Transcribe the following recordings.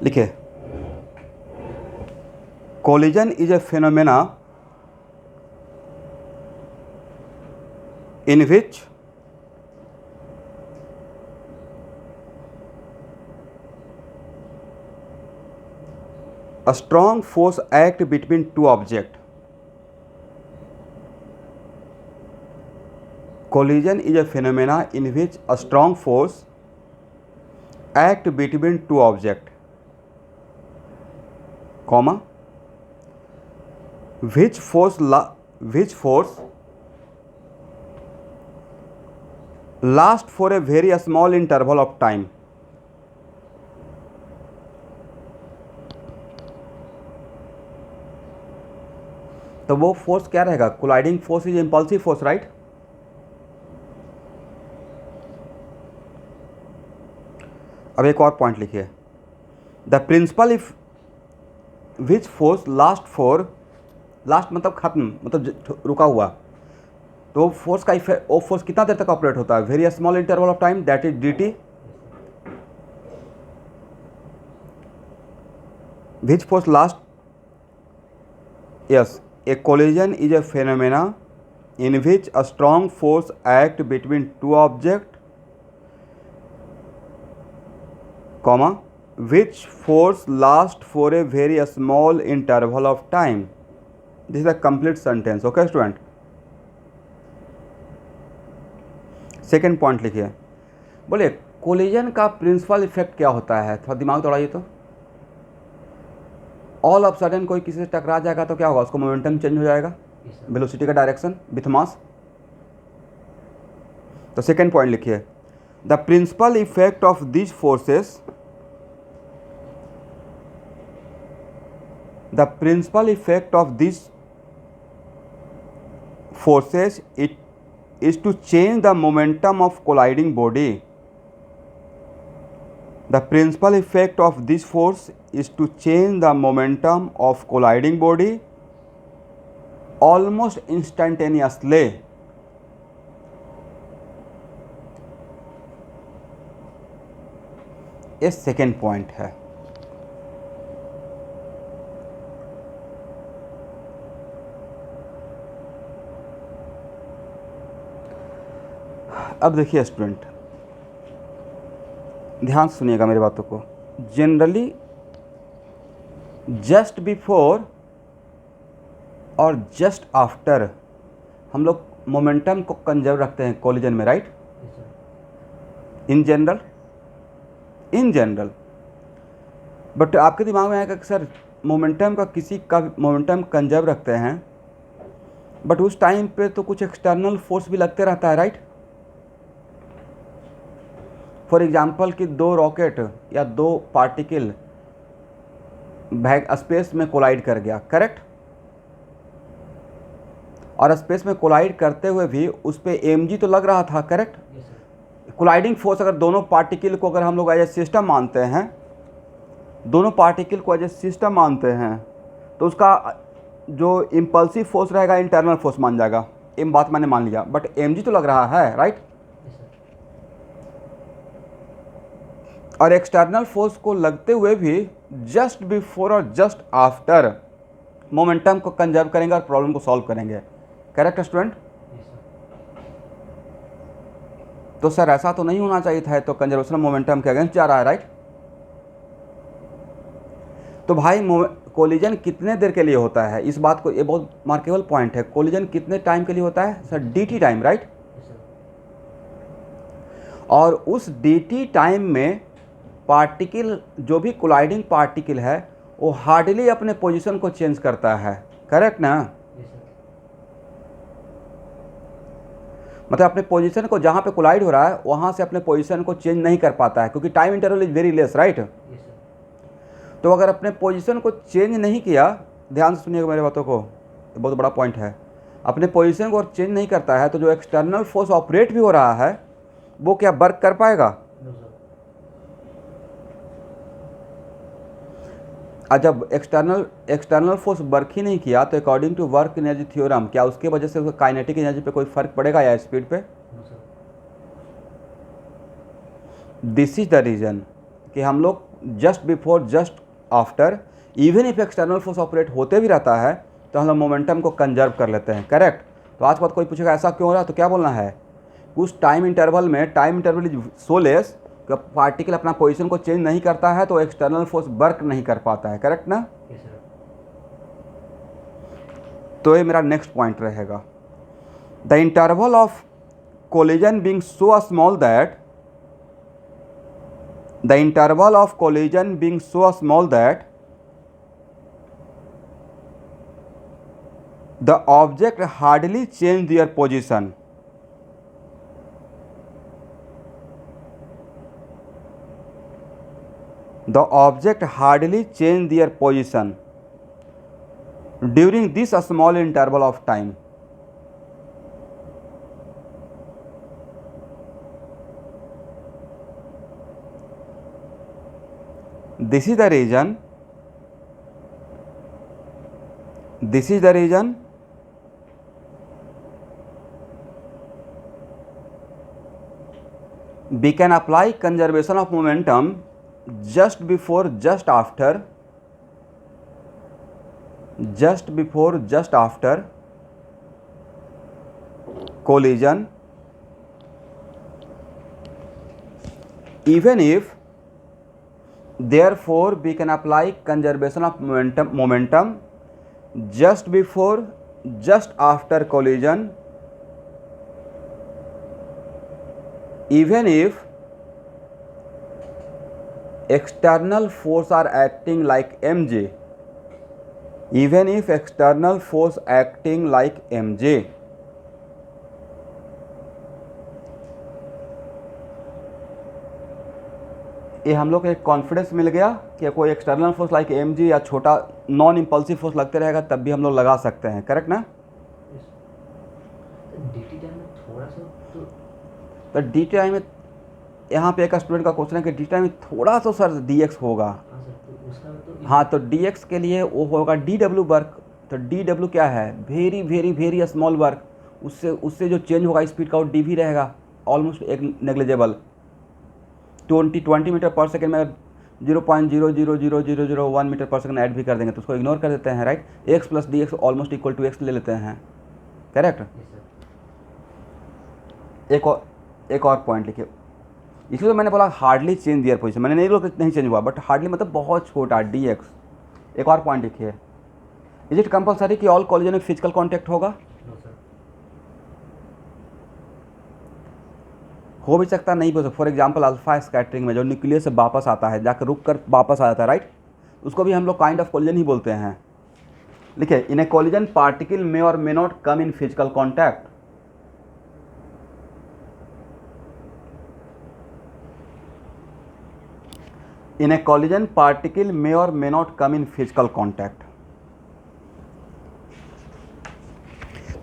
लिखिए, collision is a phenomena in which a strong force act between two objects. Collision is a phenomena in which a strong force act between two objects, comma, which force last for a very small interval of time. तो वो force क्या रहेगा? Colliding force is impulsive force, right? अब एक और point लिखिए, the principle if which force last मतलब खत्म, मतलब रुका हुआ, तो फोर्स का इफेक्ट, वो फोर्स कितना देर तक ऑपरेट होता है? Very small interval of time, that is dt. Which force last, yes, a collision is a phenomena in which a strong force act between two objects, comma, which force lasts for a very small interval of time. This is a complete sentence. Okay student. Second point लिखिए, बोलिए collision का principal effect क्या होता है? थोड़ा दिमाग दौड़ाइए तो। All of sudden कोई किसी से टकरा जाएगा तो क्या होगा? उसको मोमेंटम चेंज हो जाएगा, वेलोसिटी का डायरेक्शन विथ मास। तो सेकेंड पॉइंट लिखिए, the principle effect of this forces, the principle effect of this forces it is to change the momentum of colliding body. The principal effect of this force is to change the momentum of colliding body almost instantaneously. ये second point है। अब देखिए student, ध्यान से सुनिएगा मेरी बातों को। जनरली जस्ट बिफोर और जस्ट आफ्टर हम लोग मोमेंटम को कंजर्व रखते हैं कोलिजन में, राइट? इन जनरल बट आपके दिमाग में आएगा कि सर मोमेंटम का, किसी का मोमेंटम कंजर्व रखते हैं बट उस टाइम पे तो कुछ एक्सटर्नल फोर्स भी लगते रहता है, राइट? फॉर एग्जाम्पल कि दो रॉकेट या दो पार्टिकल स्पेस में कोलाइड कर गया, करेक्ट? और स्पेस में कोलाइड करते हुए भी उस पर mg तो लग रहा था, करेक्ट? कोलाइडिंग फोर्स अगर दोनों पार्टिकल को अगर हम लोग एज ए सिस्टम मानते हैं, दोनों पार्टिकल को एज ए सिस्टम मानते हैं, तो उसका जो इम्पल्सिव फोर्स रहेगा इंटरनल फोर्स मान जाएगा। बात मैंने मान लिया, बट mg तो लग रहा है, राइट? और एक्सटर्नल फोर्स को लगते हुए भी जस्ट बिफोर और जस्ट आफ्टर मोमेंटम को कंजर्व करेंगे और प्रॉब्लम को सॉल्व करेंगे, करेक्ट स्टूडेंट? तो सर ऐसा तो नहीं होना चाहिए था, तो कंजर्वेशन मोमेंटम के अगेंस्ट जा रहा है, राइट? तो भाई कोलिजन कितने देर के लिए होता है? इस बात को, ये बहुत मार्केबल पॉइंट है। कोलिजन कितने टाइम के लिए होता है सर? dt time, right? और उस dt टाइम में पार्टिकल, जो भी कोलाइडिंग पार्टिकल है, वो हार्डली अपने पोजीशन को चेंज करता है, करेक्ट ना? मतलब अपने पोजीशन को, जहाँ पे कोलाइड हो रहा है वहाँ से अपने पोजीशन को चेंज नहीं कर पाता है, क्योंकि time interval is very less, right? तो अगर अपने पोजीशन को चेंज नहीं किया, ध्यान से सुनिएगा मेरी बातों को, ये बहुत बड़ा पॉइंट है। अपने पोजीशन को चेंज नहीं करता है तो जो एक्सटर्नल फोर्स ऑपरेट भी हो रहा है वो क्या वर्क कर पाएगा? जब एक्सटर्नल फोर्स वर्क ही नहीं किया तो according to work energy theorem, क्या उसके वजह से काइनेटिक एनर्जी पे कोई फर्क पड़ेगा या स्पीड पे? दिस इज द रीज़न कि हम लोग just before, just after, even if external force operate होते भी रहता है तो हम लोग मोमेंटम को कंजर्व कर लेते हैं। करेक्ट। तो आज के बाद कोई पूछेगा ऐसा क्यों हो रहा है तो क्या बोलना है, उस टाइम इंटरवल में, time interval is so less कि पार्टिकल अपना पोजीशन को चेंज नहीं करता है तो एक्सटर्नल फोर्स वर्क नहीं कर पाता है। करेक्ट ना। तो ये मेरा नेक्स्ट पॉइंट रहेगा, the interval of collision being so small that, the interval of collision being so small that the object hardly change their position. The object hardly change their position during this small interval of time. This is the reason we can apply conservation of momentum just before, just after collision, even if, therefore we can apply conservation of momentum just before, just after collision, even if external force are acting like mg, even if external force acting like mg. ये हम लोग को एक confidence मिल गया कि कोई external force like mg या छोटा नॉन इम्पल्सिव फोर्स लगते रहेगा तब भी हम लोग लगा सकते हैं। करेक्ट ना। तो डी टी आई में यहाँ पे एक स्टूडेंट का क्वेश्चन है कि डी टी आई में थोड़ा सा सर dx होगा। हाँ, तो dx के लिए वो होगा dw वर्क। तो dw क्या है, very very very small work. उससे जो चेंज होगा स्पीड का वो dv रहेगा, ऑलमोस्ट एक नेग्लिजिबल। 20 मीटर पर सेकेंड में 0.0000001 मीटर पर सेकेंड ऐड भी कर देंगे तो उसको इग्नोर कर देते हैं। Right. x plus d x almost equal to x ले लेते हैं। करेक्ट। एक और पॉइंट लिखिए, इसलिए तो मैंने बोला हार्डली चेंज दियर पोजीशन, मैंने नहीं चेंज हुआ, बट हार्डली मतलब बहुत छोटा dx। एक और पॉइंट लिखिए, इज इट कंपलसरी कि ऑल कॉलिजन में फिजिकल कॉन्टैक्ट होगा? हो भी सकता, नहीं हो सकता। फॉर एग्जाम्पल अल्फा स्कैटरिंग में जो न्यूक्लियस से वापस आता है, जाकर रुक कर वापस आ जाता है, राइट, उसको भी हम लोग काइंड ऑफ कॉलिजन ही बोलते हैं। लिखिए, इन ए कॉलिजन पार्टिकल मे और may not come in physical contact. In a collision particle may और may not come in physical contact.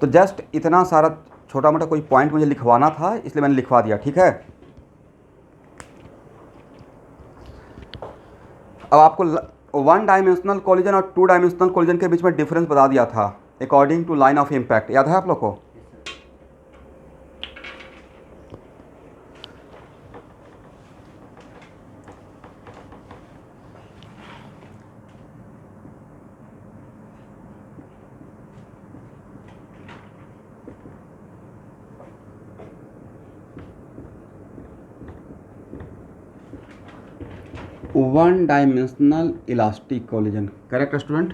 तो जस्ट इतना सारा छोटा मोटा कोई पॉइंट मुझे लिखवाना था, इसलिए मैंने लिखवा दिया। ठीक है। अब आपको 1 डायमेंशनल कॉलिजन और 2 डायमेंशनल कॉलिजन के बीच में डिफरेंस बता दिया था according to line of impact. याद है आप लोग को? One dimensional elastic collision. Correct student?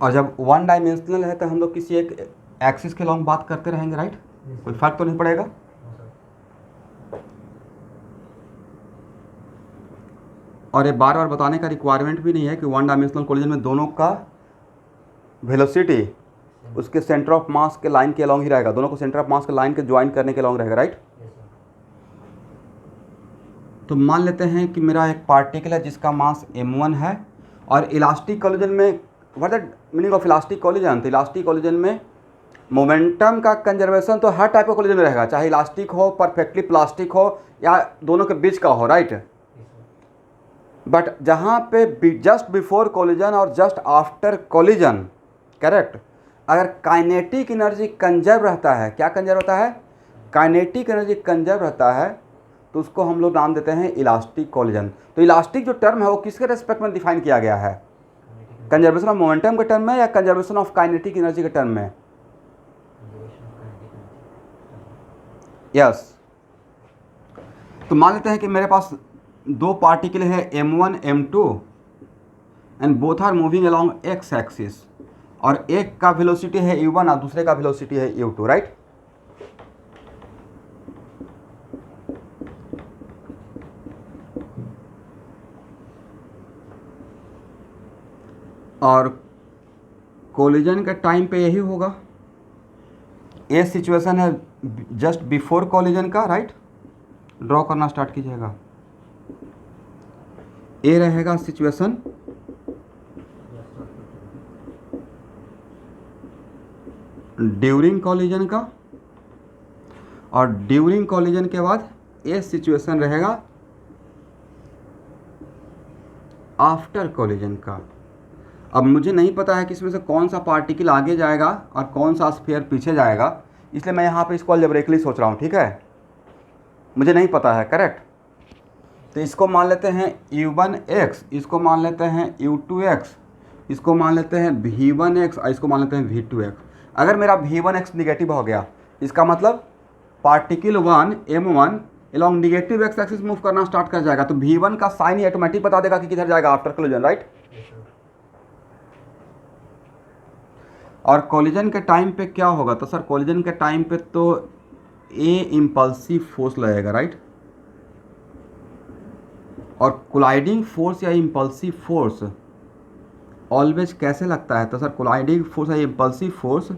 और जब 1 डायमेंशनल है तो हम लोग किसी एक एक्सिस के लॉन्ग बात करते रहेंगे, राइट? कोई फर्क तो नहीं पड़ेगा। और ये बार बार बताने का रिक्वायरमेंट भी नहीं है कि 1 डायमेंशनल कॉलिजन में दोनों का वेलोसिटी उसके सेंटर ऑफ मास के लाइन के अलॉन्ग ही रहेगा, दोनों को सेंटर ऑफ मास के लाइन के ज्वाइन करने के अलॉन्ग रहेगा, राइट? तो मान लेते हैं कि मेरा एक पार्टिकल है जिसका मास m1 है और इलास्टिक कॉलिजन में, what the meaning of elastic collision? तो इलास्टिक कॉलिजन में मोमेंटम का कंजर्वेशन तो हर टाइप का कॉलिजन में रहेगा, चाहे इलास्टिक हो, परफेक्टली प्लास्टिक हो, या दोनों के बीच का हो, राइट? बट जहाँ पे जस्ट बिफोर कोलिजन और जस्ट आफ्टर कोलिजन, करेक्ट, अगर काइनेटिक एनर्जी कंजर्व रहता है, क्या कंजर्व रहता है, काइनेटिक एनर्जी कंजर्व रहता है, तो उसको हम लोग नाम देते हैं इलास्टिक कोलिजन। तो इलास्टिक जो टर्म है वो किसके रेस्पेक्ट में डिफाइन किया गया है, कंजर्वेशन ऑफ मोमेंटम के टर्म में या कंजर्वेशन ऑफ काइनेटिक एनर्जी के टर्म में? यस। तो मान लेते हैं कि मेरे पास दो पार्टिकल है m1 m2 and both are moving along x axis, और एक का वेलोसिटी है u1 और दूसरे का वेलोसिटी है u2, राइट। और कोलिजन के टाइम पे यही होगा। ये सिचुएशन है जस्ट बिफोर कोलिजन का, राइट। ड्रॉ करना स्टार्ट कीजिएगा। ये रहेगा सिचुएशन ड्यूरिंग कोलिजन का, और ड्यूरिंग कोलिजन के बाद ये सिचुएशन रहेगा आफ्टर कोलिजन का। अब मुझे नहीं पता है कि इसमें से कौन सा पार्टिकल आगे जाएगा और कौन सा स्फीयर पीछे जाएगा, इसलिए मैं यहाँ पे इसको अलजेब्रिकली सोच रहा हूँ, ठीक है। मुझे नहीं पता है, करेक्ट। तो इसको मान लेते हैं u1x, इसको मान लेते हैं u2x, इसको मान लेते हैं v1x और इसको मान लेते हैं v2x। अगर मेरा v1x निगेटिव हो गया, इसका मतलब particle 1 m1 along negative x axis move करना स्टार्ट कर जाएगा, तो v1 का साइन ही ऑटोमेटिक बता देगा कि किधर जाएगा, आफ्टर कोलिजन, राइट। और कोलिजन के टाइम पे क्या होगा, तो सर कोलिजन के टाइम पे तो ए इम्पल्सिव फोर्स लगेगा, राइट। और कोलाइडिंग फोर्स या इम्पल्सिव फोर्स ऑलवेज कैसे लगता है, तो सर कोलाइडिंग फोर्स या impulsive force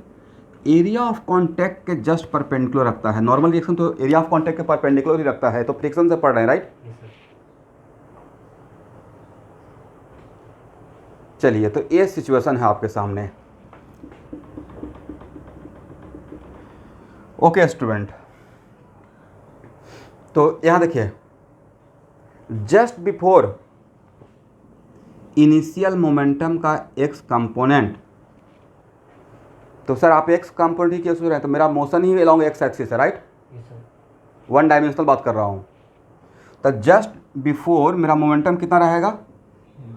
area of contact के जस्ट परपेंडिकुलर रखता है। नॉर्मल रिएक्शन तो एरिया ऑफ कांटेक्ट के परपेंडिकुलर ही रखता है, तो फ्रिक्शन से पढ़ रहे हैं, राइट। चलिए, तो ये सिचुएशन है आपके सामने। ओके स्टूडेंट, तो यहाँ देखिए, जस्ट बिफोर इनिशियल मोमेंटम का एक्स कंपोनेंट, तो सर आप एक्स कंपोनेंट ही क्यों सोच रहे हैं, तो मेरा मोशन ही अलोंग एक्स एक्सिस है, राइट। वन डायमेंशनल बात कर रहा हूँ। तो जस्ट बिफोर मेरा मोमेंटम कितना रहेगा,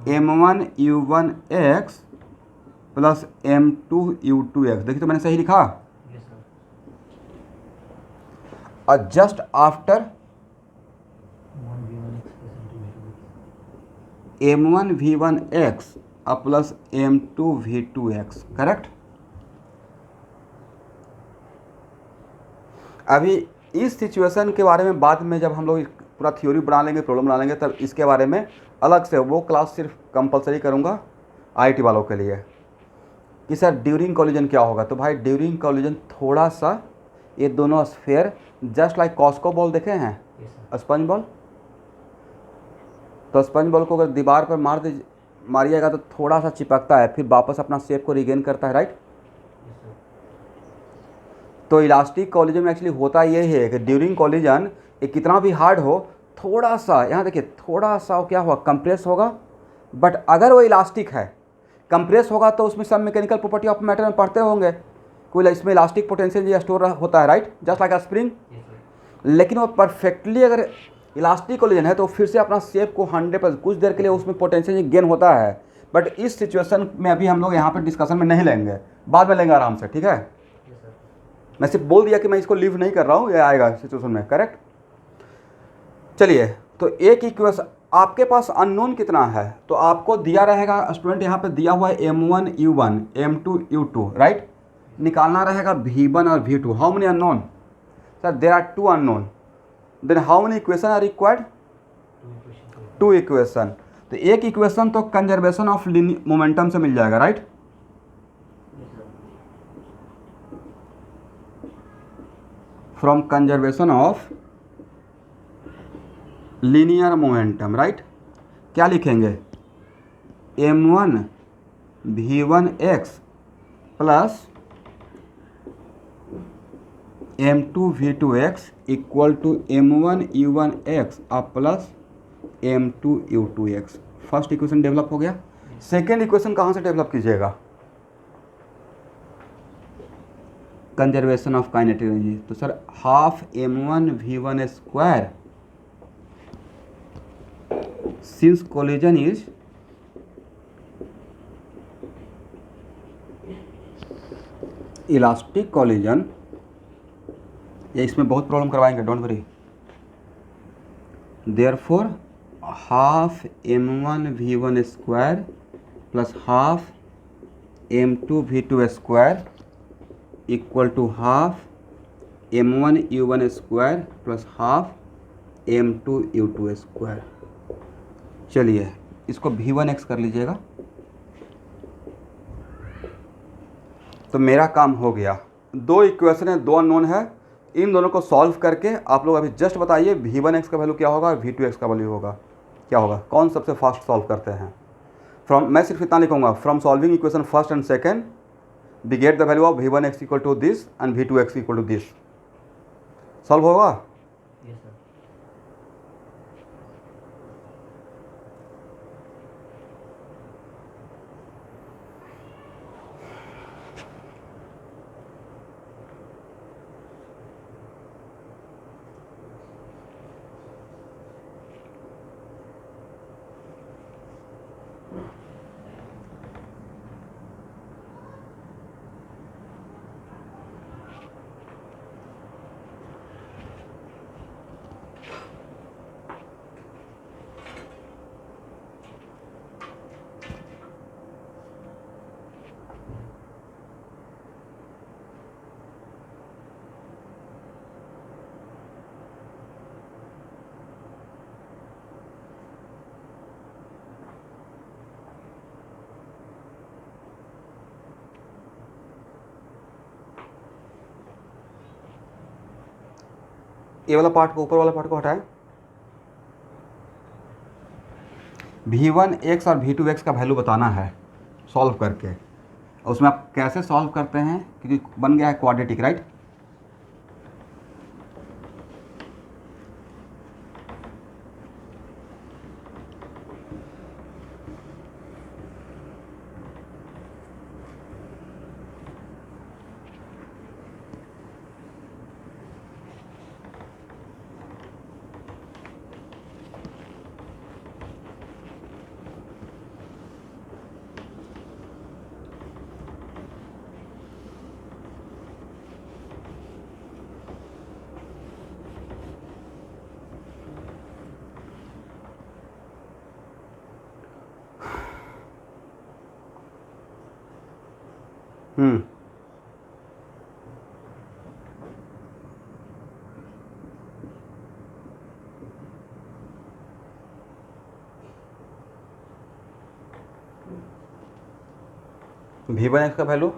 m1 u1x plus m2 u2x। देखिए तो मैंने सही लिखा। और just after m1 v1x plus m2 v2x, correct. अभी इस सिचुएशन के बारे में बाद में जब हम लोग पूरा थ्योरी बना लेंगे, प्रॉब्लम बना लेंगे, तब इसके बारे में अलग से वो क्लास सिर्फ कंपलसरी करूँगा आईटी वालों के लिए कि सर ड्यूरिंग कोलिजन क्या होगा। तो भाई ड्यूरिंग कोलिजन थोड़ा सा ये दोनों sphere just like Cosco ball देखे हैं, स्पंज बॉल। तो स्पंज बॉल को अगर दीवार पर मारिएगा तो थोड़ा सा चिपकता है, फिर वापस अपना शेप को रिगेन करता है, राइट। तो इलास्टिक कोलिजन में एक्चुअली होता ये है कि ड्यूरिंग कोलिजन ये कितना भी हार्ड हो, थोड़ा सा यहाँ देखिए थोड़ा सा क्या हुआ, कंप्रेस होगा। बट अगर वो इलास्टिक है, कंप्रेस होगा तो उसमें सब मैकेनिकल प्रॉपर्टी ऑफ मैटर में पढ़ते होंगे, कोई इसमें इलास्टिक पोटेंशियल या स्टोर होता है, राइट, जस्ट लाइक अ स्प्रिंग। लेकिन वो परफेक्टली अगर इलास्टिक कोलिजन है तो फिर से अपना शेप को 100% कुछ देर के लिए उसमें पोटेंशियल गेन होता है। बट इस सिचुएशन में अभी हम लोग यहाँ पर डिस्कशन में नहीं लेंगे, बाद में लेंगे आराम से, ठीक है। मैं सिर्फ बोल दिया कि मैं इसको लीव नहीं कर रहा हूँ, ये आएगा सिचुएशन में, करेक्ट। चलिए, तो एक इक्वेशन आपके पास अननोन कितना है, तो आपको दिया रहेगा स्टूडेंट, यहाँ पे दिया हुआ है m1 u1 m2 u2, right. निकालना रहेगा v1 और v2। How many unknown, sir there are 2 unknown. Then how many equation are required, 2 equation. तो एक इक्वेशन तो कंजर्वेशन ऑफ मोमेंटम से मिल जाएगा, right. From conservation of linear momentum, right. क्या लिखेंगे, m1 v1x plus m2 v2x equal to m1 u1x plus m2 u2x। First equation develop हो गया। सेकेंड इक्वेशन कहाँ से डेवलप कीजिएगा? Conservation of kinetic energy. तो sir half m1v1 square since collision is elastic collision, ये इसमें बहुत problem करवाएंगे, don't worry. Therefore half m1v1 square plus half m2v2 square equal to half m1u1 square plus half m2u2 square. चलिए इसको v1x कर लीजिएगा। तो मेरा काम हो गया। दो इक्वेशन है, दो अननोन है, इन दोनों को सॉल्व करके आप लोग अभी जस्ट बताइए v1x का वैल्यू क्या होगा और v2x का वैल्यू होगा क्या होगा, कौन सबसे फास्ट सॉल्व करते हैं। मैं सिर्फ इतना लिखूंगा, from solving equation first and second we get the value of v1x equal to this and v2x equal to this। Solve होगा? Yes, sir. ये वाला पार्ट को, ऊपर वाला पार्ट को हटाएं। v1x और v2x का वैल्यू बताना है सॉल्व करके। उसमें आप कैसे सॉल्व करते हैं, क्योंकि बन गया है क्वाड्रेटिक, राइट। v1x का वैल्यू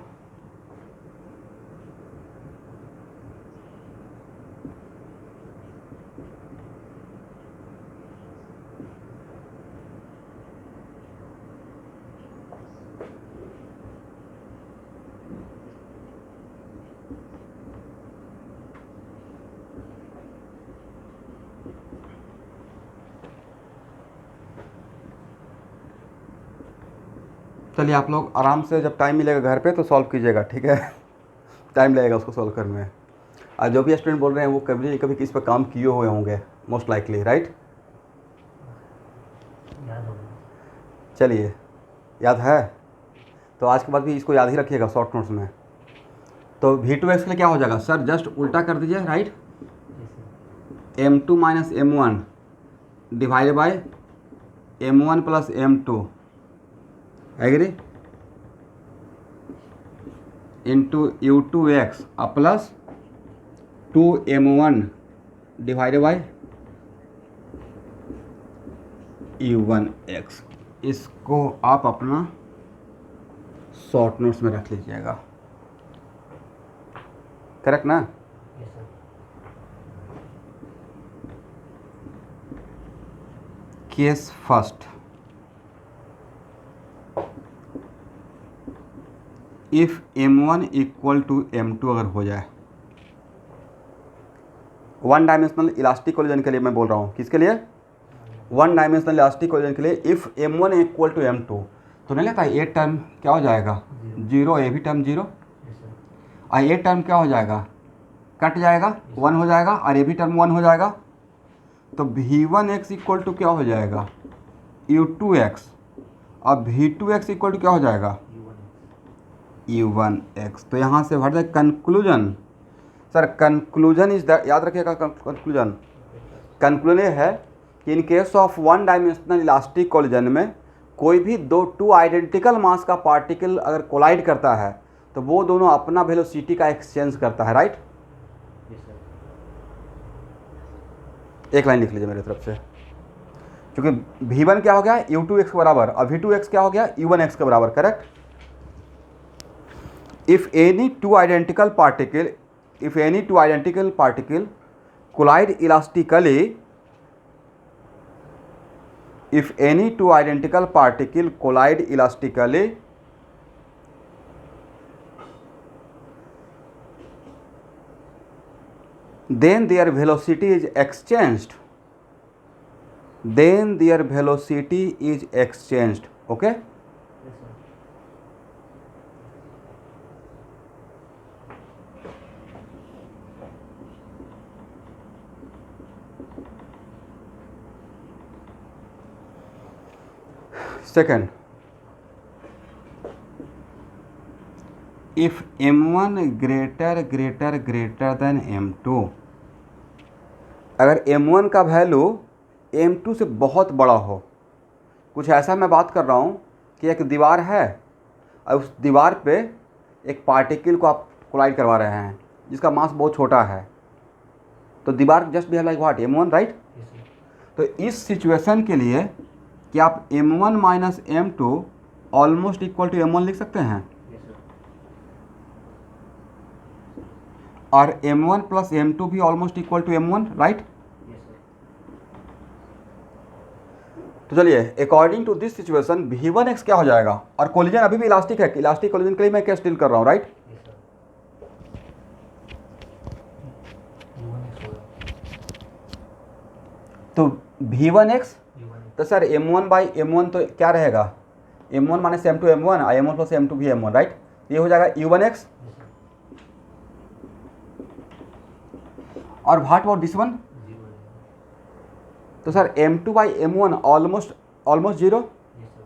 चलिए आप लोग आराम से जब टाइम मिलेगा घर पे तो सॉल्व कीजिएगा, ठीक है। टाइम लगेगा उसको सॉल्व करने में। आज जो भी स्टूडेंट बोल रहे हैं वो कभी कभी किस पर काम किए हुए होंगे मोस्ट लाइकली, राइट। याद होगा। चलिए याद है तो आज के बाद भी इसको याद ही रखिएगा शॉर्ट नोट्स में। तो v2x के लिए क्या हो जाएगा सर, जस्ट उल्टा कर दीजिए, right. m2 minus m1 divide by m1 plus m2 agree into u2x plus 2m1 divided by u1x। इसको आप अपना शॉर्ट नोट्स में रख लीजिएगा, करेक्ट ना। Yes, sir. Case first, if m1 equal to m2 अगर हो जाए, वन डायमेंशनल इलास्टिक कोलिजन के लिए मैं बोल रहा हूँ, किसके लिए, वन डायमेंशनल इलास्टिक कोलिजन के लिए if m1 equal to m2, तो नहीं लगता ये टर्म क्या हो जाएगा जीरो, ये भी टर्म जीरो, यस सर, और ये टर्म क्या हो जाएगा कट जाएगा, वन हो जाएगा, और ये भी टर्म वन हो जाएगा। तो v1x इक्वल टू क्या हो जाएगा u2x, और v2x इक्वल टू क्या हो जाएगा u1x। तो यहाँ से भर दे conclusion. Sir conclusion is that, याद रखिएगा कंक्लूजन। कंक्लूजन ये है कि in case of one dimensional elastic collision में कोई भी टू आइडेंटिकल मास का पार्टिकल अगर कोलाइड करता है तो वो दोनों अपना वेलोसिटी का एक्सचेंज करता है, राइट। यस सर, एक लाइन लिख लीजिए मेरी तरफ से, क्योंकि v1 क्या हो गया u2x के बराबर, और v2x क्या हो गया u1x के बराबर, correct. If any two identical particle collide elastically, if any two identical particle collide elastically, then their velocity is exchanged, okay। Yes sir, Second, if m1 greater than m2, अगर m1 का value m2 से बहुत बड़ा हो, कुछ ऐसा मैं बात कर रहा हूँ कि एक दीवार है और उस दीवार पे एक पार्टिकल को आप कोलाइड करवा रहे हैं जिसका मास बहुत छोटा है, तो दीवार just behave like what m1, right. Yes sir, तो इस सिचुएशन के लिए कि आप m1 minus m2 almost equal to m1 लिख सकते हैं, यस सर, और m1 प्लस m2 भी almost equal to m1, right. Yes sir, तो चलिए according to this situation v1x क्या हो जाएगा, और कोलिजन अभी भी इलास्टिक है, इलास्टिक कोलिजन के लिए मैं क्या स्टिल कर रहा हूँ, राइट। यस सर, u1x होगा, तो v1x, u1x, तो सर m1 बाई m1 तो क्या रहेगा m1 माइनस m2 m1, और m1 प्लस m2 भी m1, राइट। ये हो जाएगा u1x, यस सर, और व्हाट अबाउट दिस वन, 0 रहेगा, तो sir m2 by m1 almost zero, yes sir,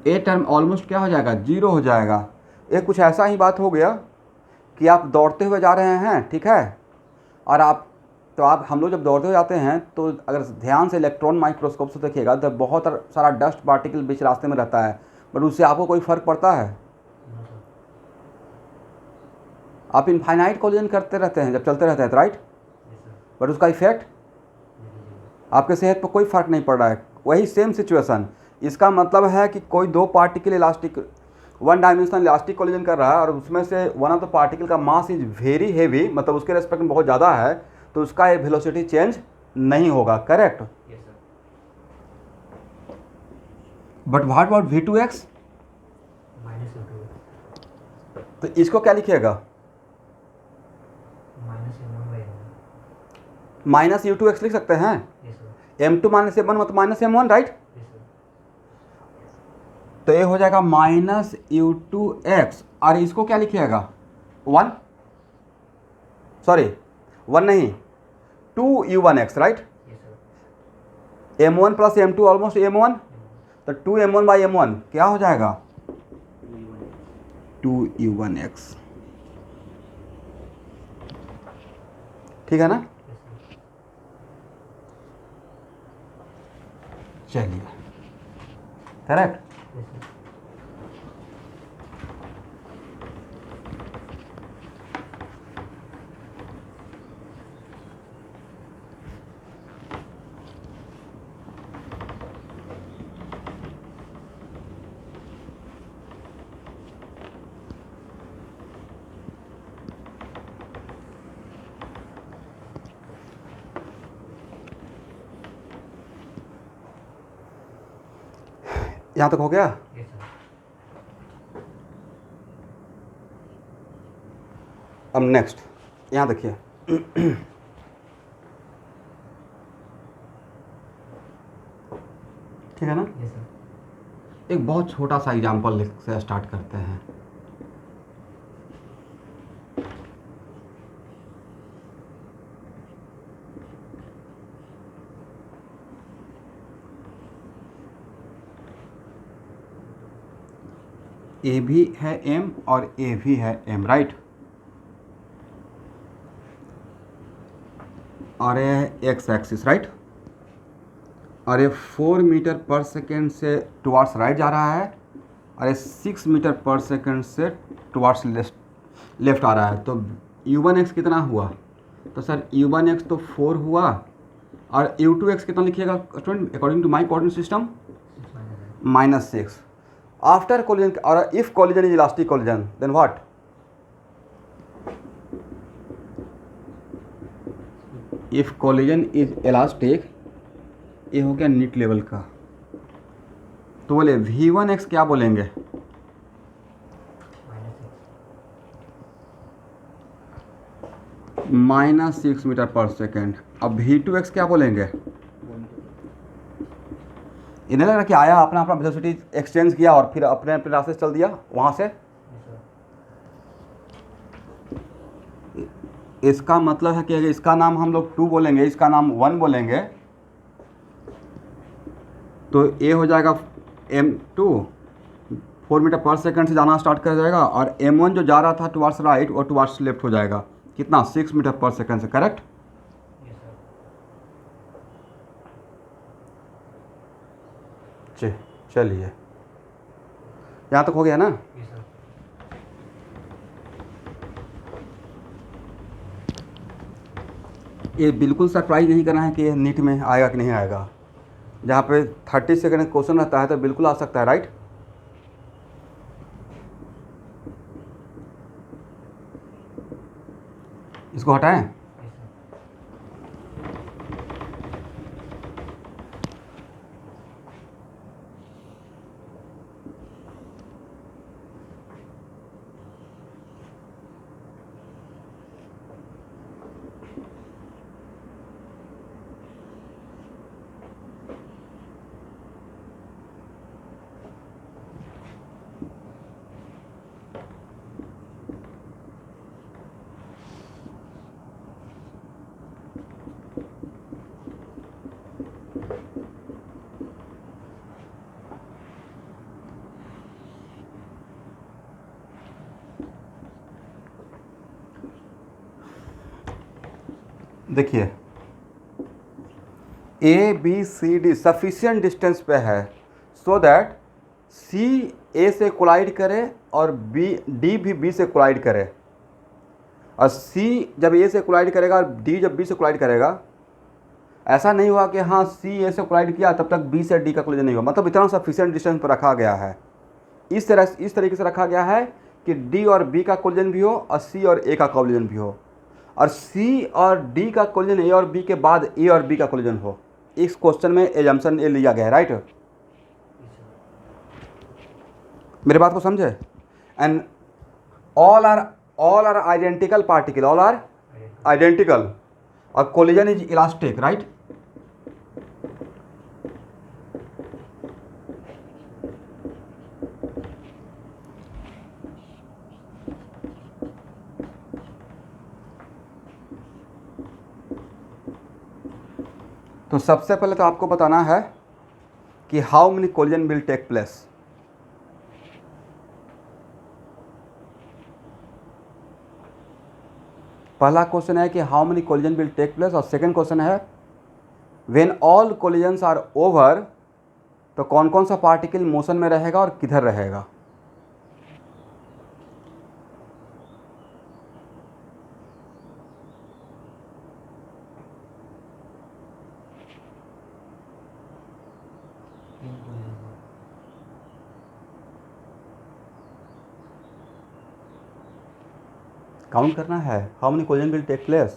a term almost क्या हो जाएगा जीरो हो जाएगा। ये कुछ ऐसा ही बात हो गया कि आप दौड़ते हुए जा रहे हैं, ठीक है, और आप हम लोग जब दौड़ते हुए जाते हैं तो अगर ध्यान से इलेक्ट्रॉन माइक्रोस्कोप से देखिएगा तो बहुत सारा डस्ट पार्टिकल बीच रास्ते में रहता है, बट उससे आपको कोई फ़र्क पड़ता है। नो सर, आप इनफाइनाइट कोलिजन करते रहते हैं जब चलते रहते हैं, राइट, यस सर, बट उसका इफेक्ट नेगेटिव, आपके सेहत पर कोई फ़र्क नहीं पड़ रहा है। वही सेम सिचुएशन, इसका मतलब है कि कोई दो particle elastic one dimensional elastic collision कर रहा है और उसमें से वन ऑफ द पार्टिकल का मास इज वेरी हेवी, मतलब उसके रेस्पेक्ट में बहुत ज़्यादा है, तो उसका ये वेलोसिटी चेंज नहीं होगा, correct. Yes sir, but what about v2x, minus u2x, तो इसको क्या लिखिएगा minus m1 by m1, minus u2x लिख सकते हैं, yes sir, m2 minus m1 मतलब minus m1, right. Yes sir, तो ये हो जाएगा माइनस u2x, और इसको क्या लिखिएगा 1, सॉरी 1 नहीं 2u1x, right. Yes sir, m1 plus m2 almost m1, तो 2m1 बाई m1 क्या हो जाएगा 2u1x, ठीक है ना। यस सर, चलिए करेक्ट। यस सर, यहाँ तक हो गया। यस सर, अब नेक्स्ट यहाँ देखिए ठीक है ना। Yes, sir. एक बहुत छोटा सा एग्जाम्पल से स्टार्ट करते हैं। ए भी है एम और ए भी है एम, राइट। और ये है एक्स एक्सिस, राइट। और ये 4 मीटर पर सेकेंड से टुवार्ड्स राइट जा रहा है और ये 6 मीटर पर सेकेंड से टुवार्ड्स लेफ्ट आ रहा है। तो u1x कितना हुआ? तो सर u1x तो 4 हुआ और u2x कितना लिखिएगा student according to my coordinate system? 6 minus 8. -6 after collision. और if collision is elastic collision then what? If collision is elastic, ये हो गया नीट लेवल का। तो बोले v1x क्या बोलेंगे? -6 मीटर पर सेकेंड। अब v2x क्या बोलेंगे? इन्हें लग रहा कि आया अपना अपना वेलोसिटी एक्सचेंज किया और फिर अपने अपने रास्ते से चल दिया वहाँ से। Yes, sir. इसका मतलब है कि अगर इसका नाम हम लोग 2 बोलेंगे, इसका नाम 1 बोलेंगे, तो ये हो जाएगा m2 4 मीटर पर सेकंड से जाना स्टार्ट कर जाएगा और m1 जो जा रहा था टुवार्ड्स राइट वो टुवार्ड्स लेफ्ट हो जाएगा। कितना? 6 मीटर पर सेकंड से, करेक्ट। Yes, sir. चलिए यहाँ तक हो गया ना। Yes, sir. ये बिल्कुल सरप्राइज नहीं करना है कि ये नीट में आएगा कि नहीं आएगा। जहाँ पे 30 सेकंड क्वेश्चन रहता है तो बिल्कुल आ सकता है, राइट। इसको हटाएं। Yes, sir. देखिए A B C D sufficient distance पे है सो दैट सी ए से कोलाइड करे और बी डी भी बी से कोलाइड करे। और सी जब ए से कोलाइड करेगा और डी जब बी से कोलाइड करेगा, ऐसा नहीं हुआ कि हाँ सी ए से कोलाइड किया तब तक बी से डी का कोलिजन नहीं हुआ। मतलब इतना सफिशिएंट डिस्टेंस पर रखा गया है। इस तरीके से रखा गया है कि डी और बी का कोलिजन भी हो और सी और ए का कोलिजन भी हो, और सी और डी का कोलिजन ए और बी के बाद ए और बी का कोलिजन हो। इस क्वेश्चन में एजम्पशन ए लिया गया है, राइट। Yes, sir. मेरे बात को समझे। And all are identical particle, all are identical और कोलिजन इज इलास्टिक, राइट। तो सबसे पहले तो आपको बताना है कि how many collision will take place. पहला क्वेश्चन है कि how many collision will take place, और सेकंड क्वेश्चन है when all collisions are over, तो कौन कौन सा पार्टिकल मोशन में रहेगा और किधर रहेगा। काउंट करना है how many collision will take place.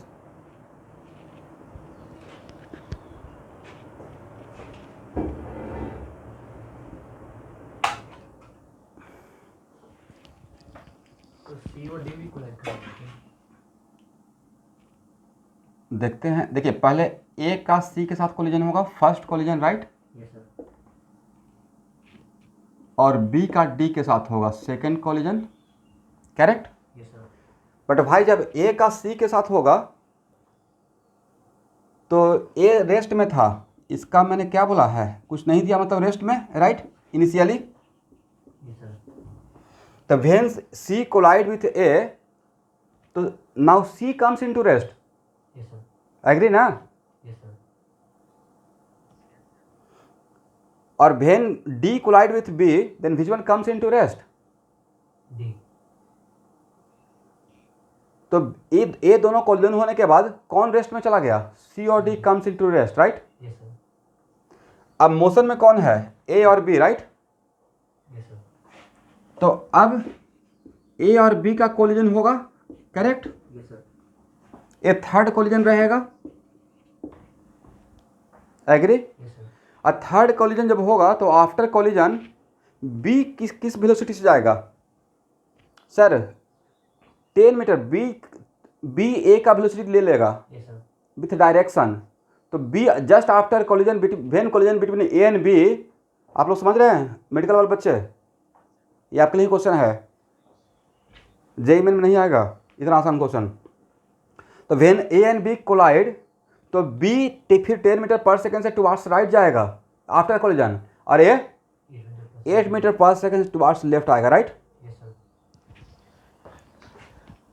तो सी और डी भी कोलाइड करेंगे। देखते हैं। देखिए पहले ए का सी के साथ कोलिजन होगा, first collision, right. Yes, sir. और बी का डी के साथ होगा second collision, correct. Yes sir. But भाई जब ए का सी के साथ होगा तो ए रेस्ट में था, इसका मैंने क्या बोला है, कुछ नहीं दिया मतलब रेस्ट में, राइट, इनिशियली। Yes sir. तो when C collide with A, तो now C comes into rest, yes sir. Agree ना। Yes sir. और when D collide with B, then which one comes into rest, D. तो A दोनों collision होने के बाद कौन रेस्ट में चला गया, सी और D comes into rest, right. Yes sir. अब मोशन में कौन है, ए और बी, राइट। Yes sir. तो अब ए और बी का कोलिजन होगा, correct. Yes sir. A third collision रहेगा, एग्री। Yes sir. और थर्ड कोलिजन जब होगा तो आफ्टर कोलिजन बी किस वेलोसिटी से जाएगा सर, 10 मीटर। बी ए का वेलोसिटी ले लेगा यस सर। With direction. तो B just after collision when collision between A and B, आप लोग समझ रहे हैं मेडिकल वाले बच्चे, ये आपके लिए क्वेश्चन है, जेईई में नहीं आएगा इतना आसान क्वेश्चन। तो when A and B collide, तो बी फिर 10 मीटर पर सेकेंड से टुवार्ड्स राइट जाएगा आफ्टर कोलिजन, और ए 8 मीटर पर सेकेंड टुवार्ड्स लेफ्ट आएगा, राइट। Yes sir.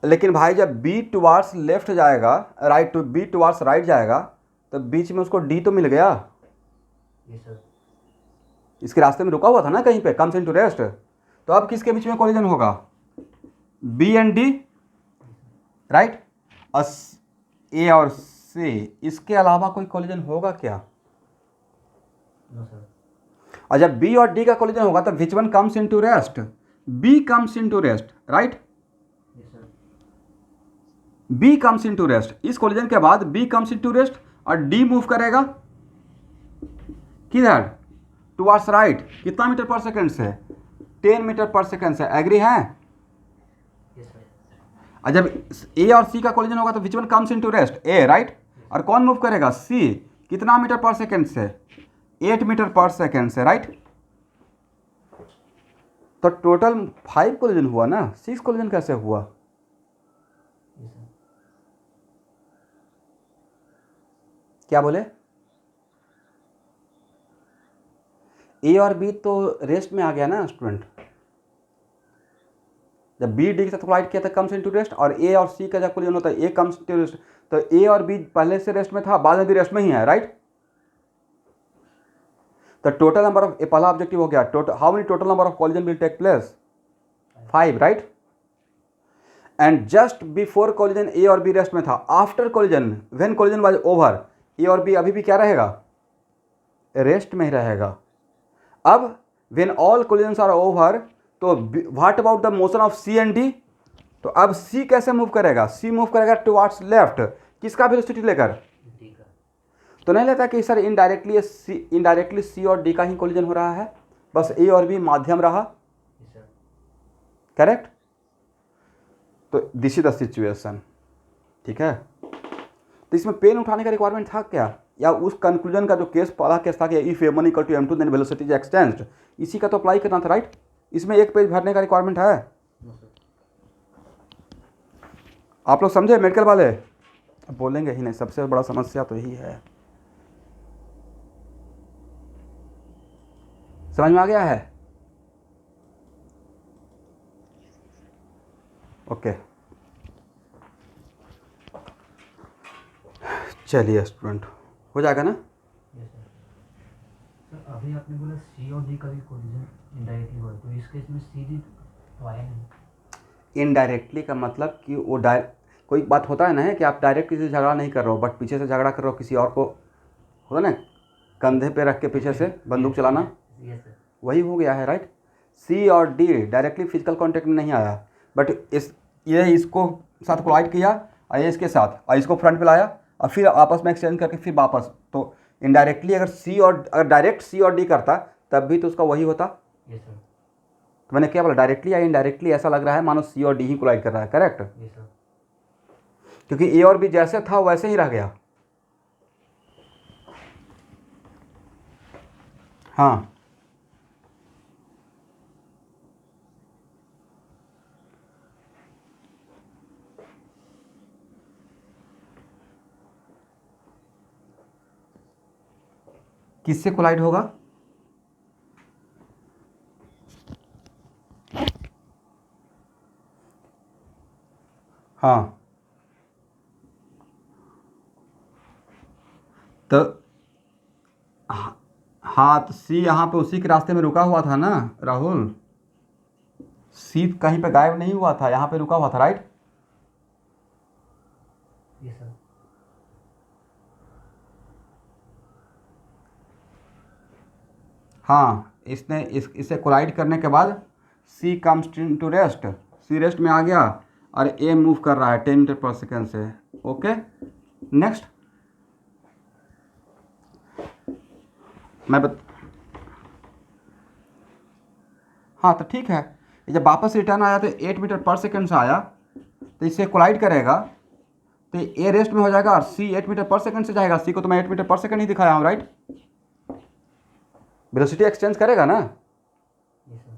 लेकिन भाई जब बी टुवार्ड्स लेफ्ट जाएगा, right to B towards right जाएगा, तो बीच में उसको डी तो मिल गया, यस सर। इसके रास्ते में रुका हुआ था ना कहीं पे, कम्स इनटू रेस्ट। तो अब किसके बीच में कोलिजन होगा, B and D, right. A और सी, इसके अलावा कोई कोलिजन होगा क्या। No sir. और जब बी और डी का कोलिजन होगा तो which one comes into rest, B comes into rest, right. Yes sir. B comes into rest, इस कोलिजन के बाद बी कम्स इनटू रेस्ट और डी मूव करेगा किधर, टुवार्ड्स राइट। कितना मीटर पर सेकेंड से, 10 मीटर पर सेकेंड से, एग्री है। Yes sir. और जब ए और सी का कोलिजन होगा तो which one comes into rest, A, right. और कौन मूव करेगा, सी। कितना मीटर पर सेकेंड से, 8 मीटर पर सेकेंड से, राइट। तो टोटल 5 कोलिजन हुआ ना, 6 कोलिजन कैसे हुआ। Yes sir. क्या बोले, ए और बी तो रेस्ट में आ गया ना स्टूडेंट। जब बी डी के साथ कोलाइड किया था कम्स इनटू रेस्ट, और ए और सी का जब कोलिजन होता है ए कम्स इनटू रेस्ट, तो ए और बी पहले से रेस्ट में था, बाद में भी रेस्ट में ही है, राइट। तो टोटल नंबर ऑफ, पहला ऑब्जेक्टिव हो गया, total how many total number of collision will take place, 5, right. And just before collision A और बी रेस्ट में था, after collision when collision was over, A और बी अभी भी क्या रहेगा, रेस्ट में ही रहेगा। अब when all collisions are over, तो what about the motion of C and D. तो अब सी कैसे मूव करेगा, सी मूव करेगा टुवार्ड्स लेफ्ट, किसका वेलोसिटी लेकर, डी का। तो नहीं लेता कि सर इनडायरेक्टली सी और डी का ही कोलिजन हो रहा है, बस ए और बी माध्यम रहा, यस सर। करेक्ट। तो दिस इज द सिचुएशन, ठीक है। तो इसमें पेन उठाने का रिक्वायरमेंट था क्या, या उस कंक्लूजन का जो केस पहला केस था कि if m1 equal to m2 then velocity is exchanged, इसी का तो अप्लाई करना था, राइट। इसमें एक पेज भरने का रिक्वायरमेंट है। No sir. आप लोग समझे मेडिकल वाले, अब बोलेंगे ही नहीं, सबसे बड़ा समस्या तो यही है। समझ में आ गया है, ओके। चलिए स्टूडेंट, हो जाएगा ना। Yes sir. सर अभी आपने बोला सी और डी का भी कोलिजन इनडायरेक्टली हुआ, तो इस केस में सी डी तो आया नहीं। इनडायरेक्टली का मतलब कि वो कोई बात होता है ना कि आप डायरेक्ट किसी से झगड़ा नहीं कर रहे हो, बट पीछे से झगड़ा कर रहे हो किसी और को, होता ना, कंधे पे रख के पीछे से बंदूक चलाना, यस सर। वही हो गया है, राइट। सी और डी डायरेक्टली फिजिकल कांटेक्ट में नहीं आया, बट ये इसको साथ कोलाइड किया, और ये इसके साथ, और इसको फ्रंट पे लाया, और फिर आपस में एक्सचेंज करके फिर वापस। तो इनडायरेक्टली अगर डायरेक्ट सी और डी करता तब भी तो उसका वही होता। Yes sir. तो मैंने क्या बोला, डायरेक्टली या इनडायरेक्टली ऐसा लग रहा है मानो सी और डी ही कोलाइड कर रहा है, करेक्ट। Yes sir. क्योंकि ए और बी जैसे था वैसे ही रह गया। हाँ किससे कोलाइड होगा? हाँ, तो हाँ, तो सी यहाँ पे उसी के रास्ते में रुका हुआ था ना राहुल। सी कहीं पे गायब नहीं हुआ था, यहाँ पे रुका हुआ था, राइट? Yes sir. हाँ, इससे कोलाइड करने के बाद C comes to rest, C rest में आ गया और ए मूव कर रहा है 10 मीटर पर सेकेंड से। ओके, नेक्स्ट हाँ, तो ठीक है, ये जब वापस रिटर्न आया तो 8 मीटर पर सेकेंड से आया, तो इससे कोलाइड करेगा तो ए रेस्ट में हो जाएगा और सी 8 मीटर पर सेकेंड से जाएगा। सी को तो मैं 8 मीटर पर सेकेंड ही दिखाया हूँ, राइट? वेलोसिटी एक्सचेंज करेगा ना। Yes sir.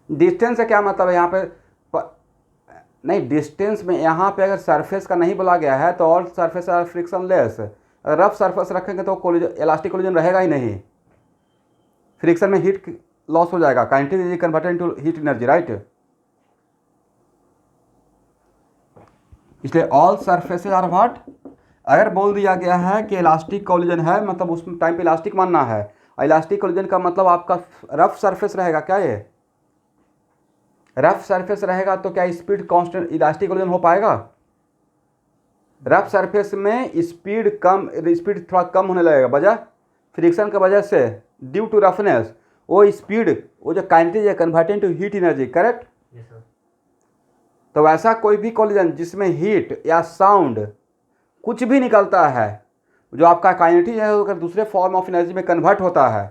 डिस्टेंस से क्या मतलब है यहाँ पे नहीं, डिस्टेंस में यहाँ पे अगर सरफेस का नहीं बोला गया है तो all surface are frictionless. अगर रफ सरफेस रखेंगे तो कोलिजन, इलास्टिक कोलिजन रहेगा ही नहीं, फ्रिक्शन में हीट लॉस हो जाएगा, kinetic energy converted into heat energy, right? इसलिए ऑल सरफेसेज आर व्हाट। अगर बोल दिया गया है कि इलास्टिक कोलिजन है मतलब उस टाइम पे इलास्टिक मानना है, और इलास्टिक कोलिजन का मतलब आपका रफ सरफेस रहेगा। क्या ये रफ सरफेस रहेगा तो क्या स्पीड कांस्टेंट इलास्टिक कोलिजन हो पाएगा? रफ सरफेस में स्पीड थोड़ा कम होने लगेगा, वजह फ्रिक्शन की वजह से, ड्यू टू रफनेस। वो स्पीड, वो जो काइनेटिक है converted to heat energy, correct? Yes sir. तो वैसा कोई भी कोलिजन जिसमें हीट या साउंड कुछ भी निकलता है, जो आपका काइनेटिक है अगर दूसरे फॉर्म ऑफ एनर्जी में कन्वर्ट होता है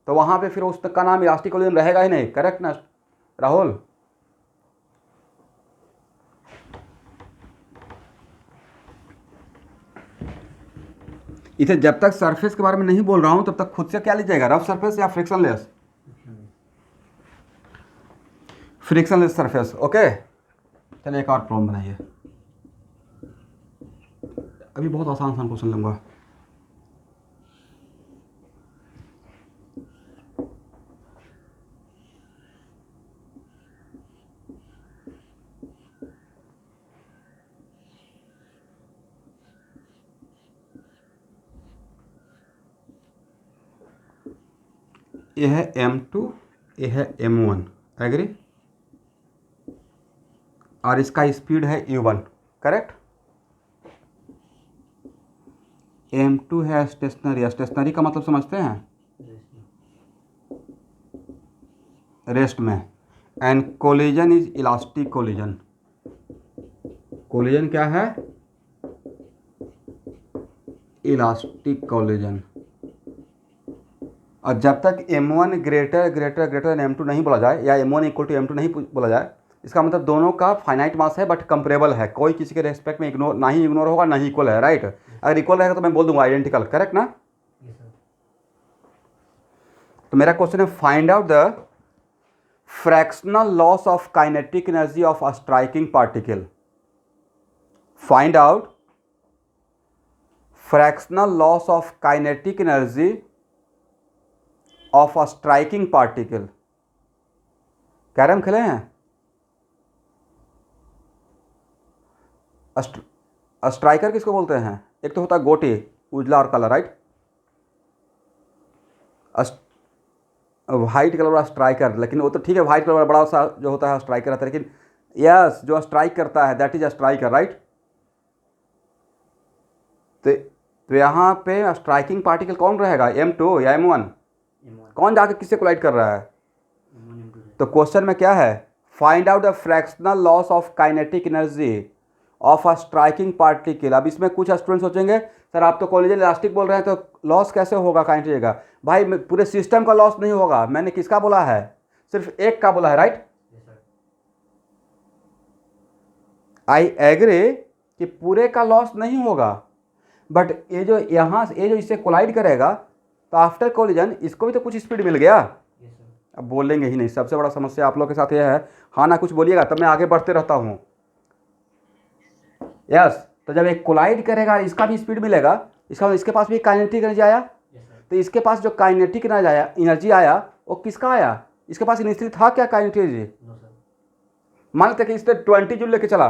तो वहाँ पे फिर उसका नाम इलास्टिक कोलिजन रहेगा ही नहीं, करेक्ट ना राहुल? इसे जब तक सरफेस के बारे में नहीं बोल रहा हूँ तब तक खुद से क्या लीजिएगा, रफ सरफेस या फ्रिक्शनलेस? Frictionless surface. ओके, चलिए एक और प्रॉब्लम बनाइए। अभी बहुत आसान क्वेश्चन लूँगा। ये है M2, ये है M1, एग्री? और इसका स्पीड है U1, करेक्ट? M2 है स्टेशनरी, स्टेशनरी का मतलब समझते हैं, रेस्ट में। And collision is elastic collision. Collision क्या है? Elastic collision. और जब तक M1 ग्रेटर देन M2 नहीं बोला जाए, या M1 इक्वल टू M2 नहीं बोला जाए, इसका मतलब दोनों का फाइनाइट मास है बट कंपेरेबल है, कोई किसी के रेस्पेक्ट में इग्नोर ना ही इग्नोर होगा ना ही इक्वल है, राइट? अगर इक्वल रहेगा तो मैं बोल दूंगा आइडेंटिकल, करेक्ट ना? Yes sir. तो मेरा क्वेश्चन है find out the fractional loss of kinetic energy of a striking particle. Find out fractional loss of kinetic energy of a striking particle. Carrom खेले हैं? स्ट्राइकर किसको बोलते हैं? एक तो होता है गोटी, उजला और काला, राइट? वाइट कलर वाला स्ट्राइकर, लेकिन वो तो ठीक है, वाइट कलर वाला बड़ा सा जो होता है स्ट्राइकर रहता है, लेकिन यस जो स्ट्राइक करता है that is a striker, right? तो यहाँ पे स्ट्राइकिंग पार्टिकल कौन रहेगा, M2 या M1? कौन जाके किससे कोलाइड कर रहा है? तो क्वेश्चन में क्या है, find out the fractional loss of kinetic energy of a striking particle. अब इसमें कुछ स्टूडेंट सोचेंगे सर आप तो कोलिजन इलास्टिक बोल रहे हैं तो लॉस कैसे होगा काइनेटिक का? भाई पूरे सिस्टम का लॉस नहीं होगा, मैंने किसका बोला है? सिर्फ एक का बोला है, राइट? आई एग्री कि पूरे का लॉस नहीं होगा, बट ये जो इससे कोलाइड करेगा तो आफ्टर कोलिजन इसको भी तो कुछ स्पीड मिल गया। अब बोलेंगे ही नहीं, सबसे बड़ा समस्या आप लोग के साथ यह है, हाँ ना कुछ बोलिएगा तब मैं आगे बढ़ते रहता हूँ। यस, तो जब एक कोलाइड करेगा इसका भी स्पीड मिलेगा, इसका मतलब इसके पास भी काइनेटिक एनर्जी आया। तो इसके पास जो काइनेटिक एनर्जी आया वो किसका आया, इसके पास इनिशियली था क्या काइनेटिक एनर्जी? मान लेते कि इसने 20 जूल लेके चला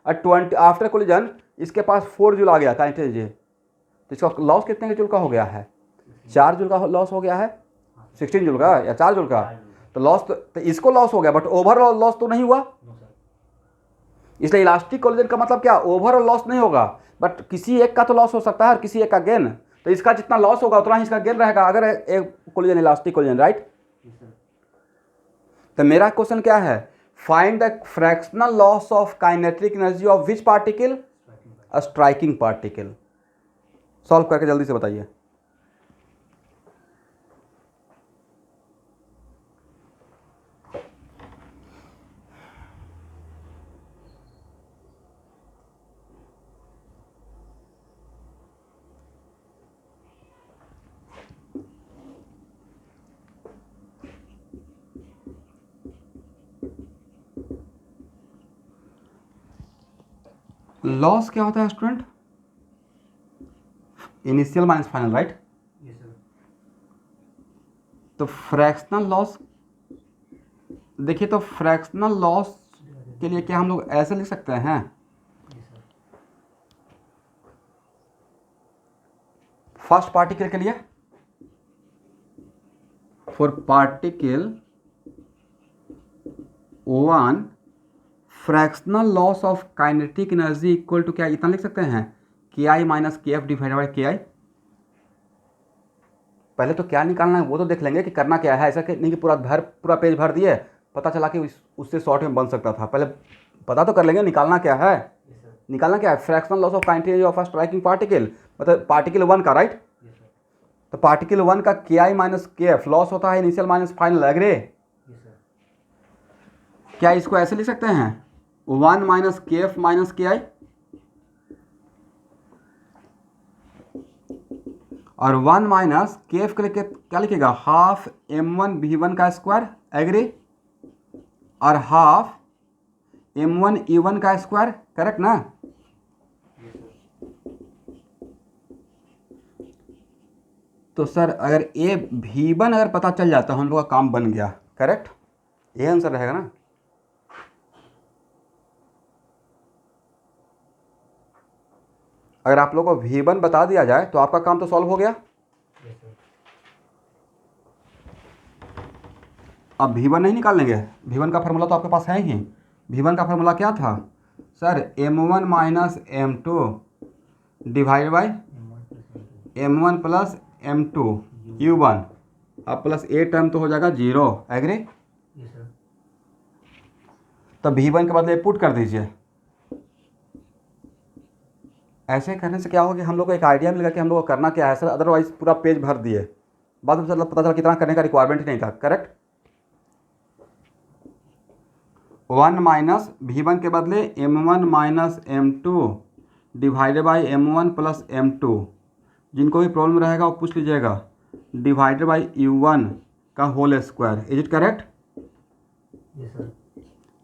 और 20 आफ्टर कोलिजन इसके पास 4 जूल आ गया काइनेटिक एनर्जी, तो इसका लॉस कितने जूल का हो गया है? 4 जूल का लॉस हो गया है, 16 जूल का या 4 जूल का। तो लॉस तो इसको लॉस हो गया, बट ओवरऑल लॉस तो नहीं हुआ। इसलिए इलास्टिक कोलिजन का मतलब क्या, ओवरऑल लॉस नहीं होगा, बट किसी एक का तो लॉस हो सकता है और किसी एक का गेन। तो इसका जितना लॉस होगा उतना ही इसका गेन रहेगा अगर एक कोलिजन इलास्टिक कोलिजन, राइट। तो मेरा क्वेश्चन क्या है, find the fractional loss of kinetic energy of which particle, a striking particle. Solve करके जल्दी से बताइए। लॉस क्या होता है student? Initial minus final, right. तो फ्रैक्शनल लॉस, देखिए तो फ्रैक्शनल लॉस के लिए क्या हम लोग ऐसे लिख सकते हैं, फर्स्ट पार्टिकल के लिए for particle 1 fractional loss of kinetic energy equal to क्या, इतना लिख सकते हैं K I minus K F divided by K I. पहले तो क्या निकालना है वो तो देख लेंगे कि करना क्या है, ऐसा नहीं कि पूरा पेज भर दिए, पता चला कि उससे शॉर्ट में बन सकता था। पहले पता तो कर लेंगे निकालना क्या है। निकालना क्या है, fractional loss of kinetic energy of a striking particle, मतलब पार्टिकल 1 का, राइट। तो पार्टिकल 1 का के I minus K F loss होता है इनिशियल माइनस फाइनल, एग्री। क्या इसको ऐसे लिख सकते हैं 1 माइनस के एफ माइनस के आई, और 1 माइनस के एफ के लिए क्या लिखेगा, हाफ m1 v1 का स्क्वायर, एग्री, और हाफ m1 e1 का स्क्वायर, करेक्ट ना। तो सर अगर ए v1 अगर पता चल जाता हम लोग का काम बन गया, करेक्ट, ये आंसर रहेगा ना। अगर आप लोगों को v1 बता दिया जाए तो आपका काम तो सॉल्व हो गया। अब v1 नहीं निकाल लेंगे, v1 का फार्मूला तो आपके पास है ही। v1 का फार्मूला क्या था sir, m1 minus m2 divide by m1 plus m2 u1, अब प्लस ए टर्म तो हो जाएगा 0, एग्री। तो v1 के बदले पुट कर दीजिए। ऐसे करने से क्या होगा कि हम लोग को एक आइडिया मिलेगा कि हम लोग को करना क्या है सर, अदरवाइज पूरा पेज भर दिए, बाद में पता चला कितना करने का रिक्वायरमेंट ही नहीं था, करेक्ट। 1 माइनस v1 के बदले m1 minus m2 divided by m1 plus m2, जिनको भी प्रॉब्लम रहेगा वो पूछ लीजिएगा, डिवाइडेड बाई u1 का whole square, is it correct.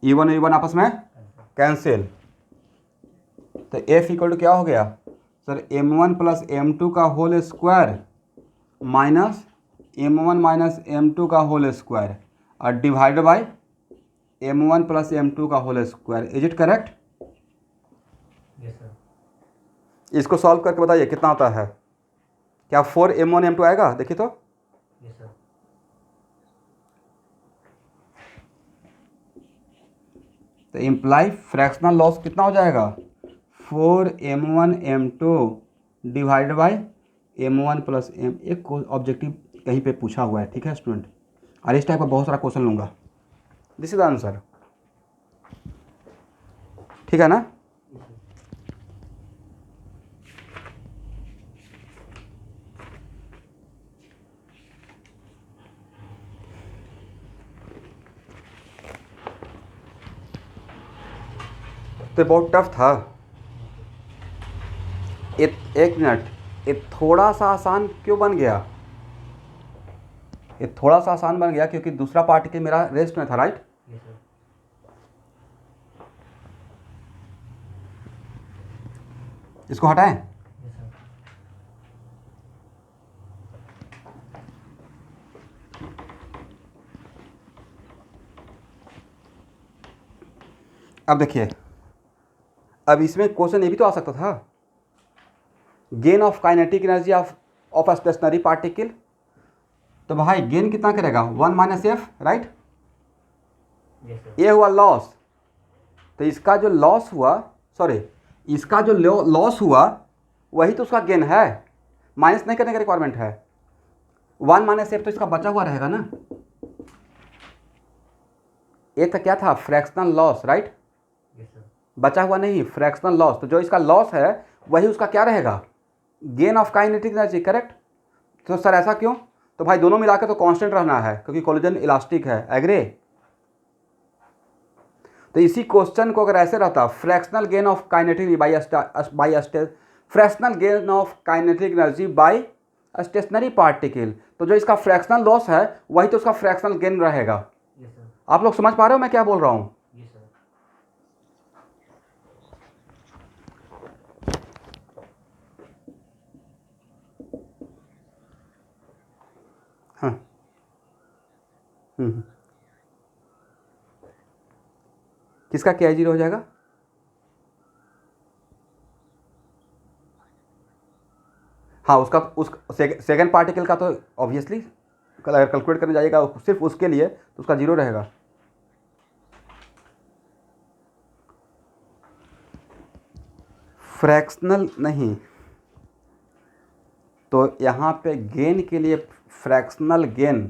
u1 और u1 आपस में कैंसिल, तो f इक्वल टू क्या हो गया सर, m1 प्लस m2 का whole square minus m1 minus m2 का होल स्क्वायर और divide by m1 plus m2 का whole square, is it correct. इसको सॉल्व करके बताइए कितना आता है, क्या 4m1 m2 आएगा, देखिए तो। तो इम्प्लाई फ्रैक्शनल लॉस कितना हो जाएगा, 4m1 m2 divide by m1 plus m, एक ऑब्जेक्टिव कहीं पे पूछा हुआ है, ठीक है स्टूडेंट, और इस टाइप का बहुत सारा क्वेश्चन लूँगा, दिस इज द आंसर, ठीक है ना। तो बहुत टफ था, एक मिनट, ये थोड़ा सा आसान क्यों बन गया, ये थोड़ा सा आसान बन गया क्योंकि दूसरा पार्टिकल मेरा रेस्ट में था, राइट। इसको हटाएं। Yes sir. अब देखिए, अब इसमें क्वेश्चन ये भी तो आ सकता था, gain of kinetic energy of stationary particle. तो भाई गेन कितना करेगा, 1 minus F, right. Yes sir. ये हुआ लॉस। तो इसका जो लॉस हुआ, सॉरी, इसका जो लॉस हुआ वही तो उसका गेन है, माइनस नहीं करने का रिक्वायरमेंट है। 1 माइनस एफ तो इसका बचा हुआ रहेगा ना। ये तो क्या था, fractional loss, right. Yes sir. बचा हुआ नहीं, फ्रैक्शनल लॉस। तो जो इसका लॉस है वही उसका क्या रहेगा, gain of kinetic energy, correct. तो सर ऐसा क्यों, तो भाई दोनों मिलाकर तो कांस्टेंट रहना है क्योंकि कोलिजन इलास्टिक है, एग्री। तो इसी क्वेश्चन को अगर ऐसे रहता, fractional gain of kinetic by fractional gain of kinetic energy by stationary particle, तो जो इसका फ्रैक्शनल लॉस है वही तो उसका फ्रैक्शनल गेन रहेगा। Yes sir. आप लोग समझ पा रहे हो मैं क्या बोल रहा हूँ। Yes sir. हाँ। हम्म। किसका क्या जीरो हो जाएगा, हाँ उसका, उस सेकेंड पार्टिकल का तो ऑब्वियसली कैलकुलेट करने जाइएगा सिर्फ उसके लिए तो उसका जीरो रहेगा। फ्रैक्शनल नहीं, तो यहाँ पे गेन के लिए फ्रैक्शनल गेन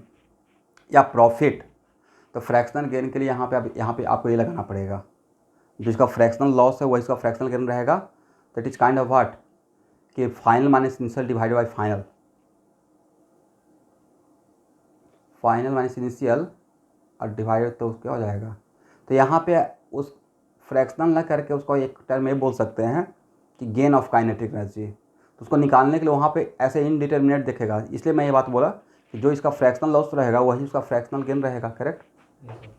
या प्रॉफिट, तो फ्रैक्शनल गेन के लिए यहाँ पे आपको ये लगाना पड़ेगा, जो इसका फ्रैक्शनल लॉस है वही इसका फ्रैक्शनल गेन रहेगा। That is kind of what, कि final minus initial divided by final, final minus initial और डिवाइडेड तो क्या हो जाएगा। तो यहाँ पे उस फ्रैक्शनल ना करके उसको एक टर्म में बोल सकते हैं कि गेन ऑफ काइनेटिक एनर्जी। तो उसको निकालने के लिए वहाँ पे ऐसे इनडिटर्मिनेट दिखेगा, इसलिए मैं ये बात बोला कि जो इसका फ्रैक्शनल लॉस रहेगा वही उसका फ्रैक्शनल गेन रहेगा, करेक्ट। Yes sir.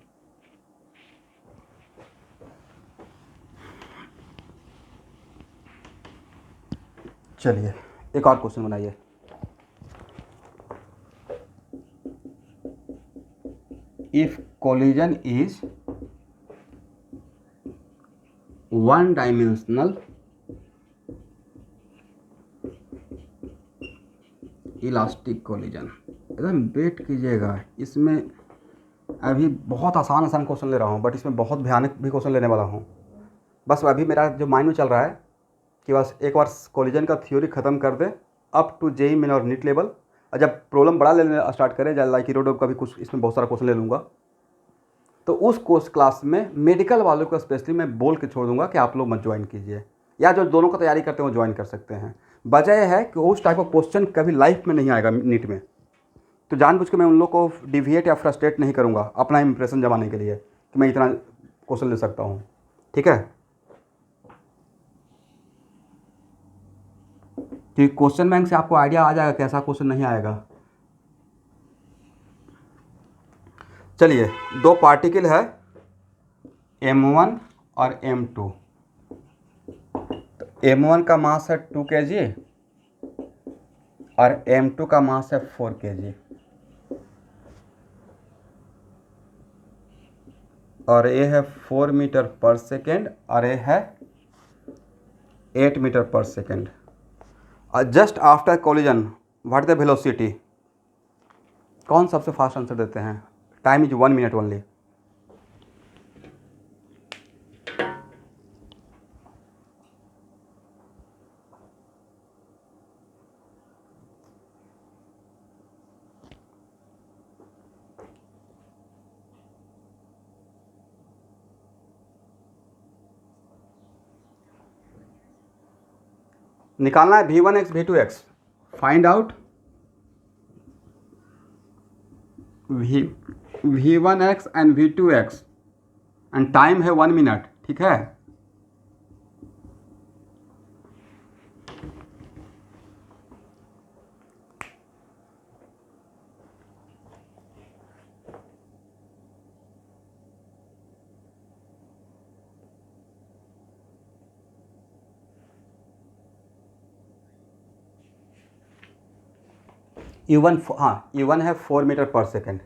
चलिए एक और क्वेश्चन बनाइए। If collision is one dimensional elastic collision, एकदम वेट कीजिएगा, इसमें अभी बहुत आसान आसान क्वेश्चन ले रहा हूँ बट इसमें बहुत भयानक भी क्वेश्चन लेने वाला हूँ। बस अभी मेरा जो माइंड में चल रहा है कि बस एक बार कोलिजन का थ्योरी ख़त्म कर दे अप टू जेई मेन और नीट लेवल, और जब प्रॉब्लम बड़ा लेने स्टार्ट करें जब लाइक रोड का भी कुछ इसमें बहुत सारा क्वेश्चन ले लूँगा, तो उस कोर्स क्लास में मेडिकल वालों को स्पेशली मैं बोल के छोड़ दूंगा कि आप लोग मत ज्वाइन कीजिए, या जो दोनों का तैयारी करते हैं वो ज्वाइन कर सकते हैं। वजह यह है कि उस टाइप ऑफ क्वेश्चन कभी लाइफ में नहीं आएगा नीट में, तो जानबूझ के मैं उन लोग को डिविएट या फ्रस्ट्रेट नहीं करूँगा अपना इंप्रेशन जमाने के लिए कि मैं इतना क्वेश्चन ले सकता हूँ, ठीक है। कि क्वेश्चन बैंक से आपको आइडिया आ जाएगा कैसा क्वेश्चन नहीं आएगा। चलिए, दो पार्टिकल है M1 और M2। तो M1 का मास है 2 kg और M2 का मास है 4 kg, और ये है 4 मीटर पर सेकेंड और ये है 8 मीटर पर सेकेंड। और just after collision what the velocity, कौन सबसे फास्ट आंसर देते हैं। Time is 1 minute only. निकालना है V1x V2x, find out V1x and V2x and time है 1 मिनट, ठीक है। E1, हाँ E1 है 4 मीटर पर सेकेंड,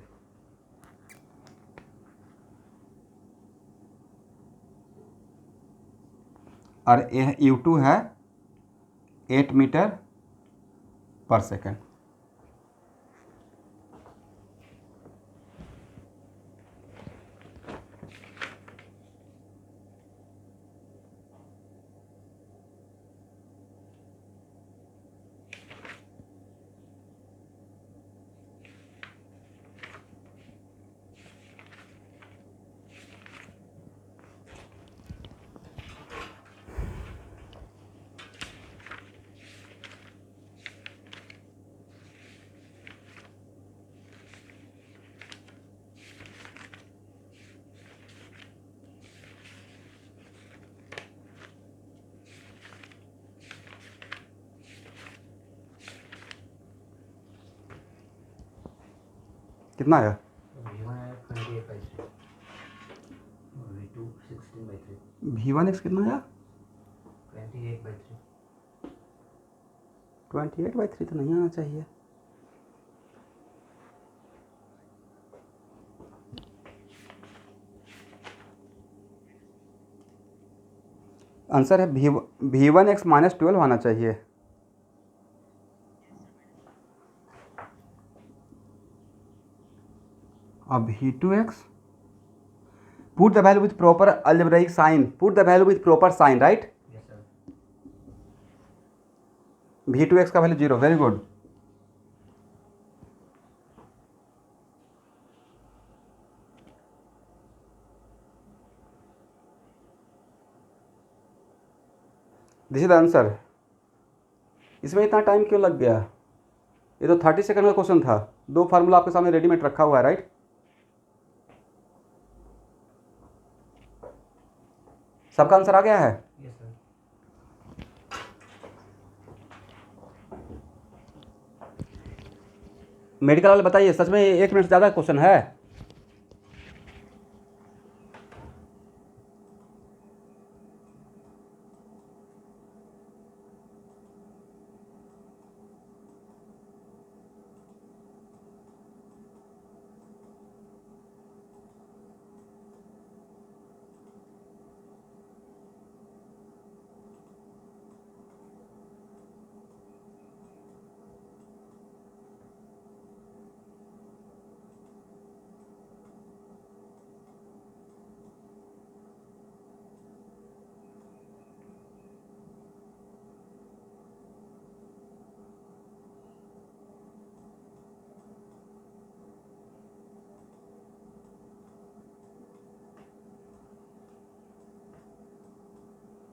और U2 है 8 मीटर पर सेकेंड। कितना आया? V1 है 28/3 और V2 16/3। V1x कितना आया? 28/3। 28/3 तो नहीं आना चाहिए। आंसर है V1x -12 आना चाहिए। अब V2x, put the value with proper algebraic sign, put the value with proper sign, right? Yes sir। V2x का value 0, very good. This is the answer. इसमें इतना टाइम क्यों लग गया? ये तो 30 सेकंड का क्वेश्चन था, 2 फार्मूला आपके सामने रेडीमेड रखा हुआ है, राइट? सबका आंसर आ गया है? Yes sir। मेडिकल वाले बताइए, सच में 1 मिनट से ज़्यादा क्वेश्चन है?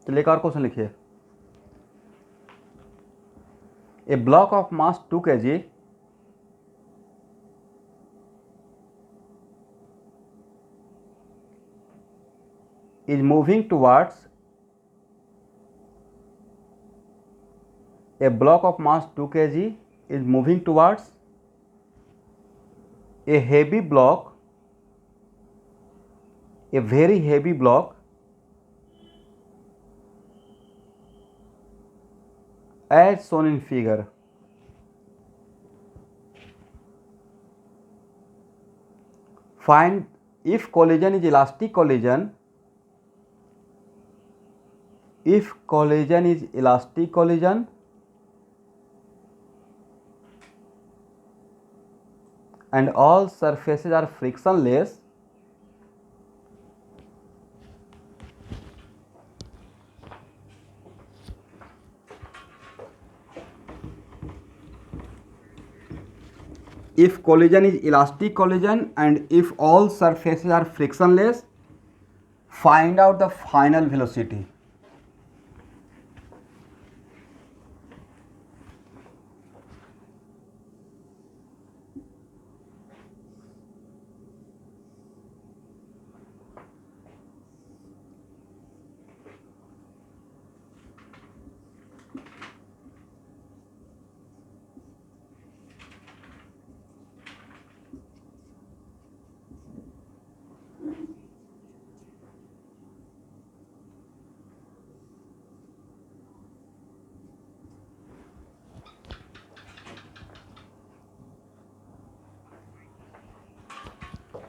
चलिए एक और क्वेश्चन लिखिए। A block of mass 2 kg is moving towards a block of mass 2 kg is moving towards a heavy block, a very heavy block as shown in figure. Find if collision is elastic collision, if collision is elastic collision and all surfaces are frictionless, if collision is elastic collision and if all surfaces are frictionless, find out the final velocity.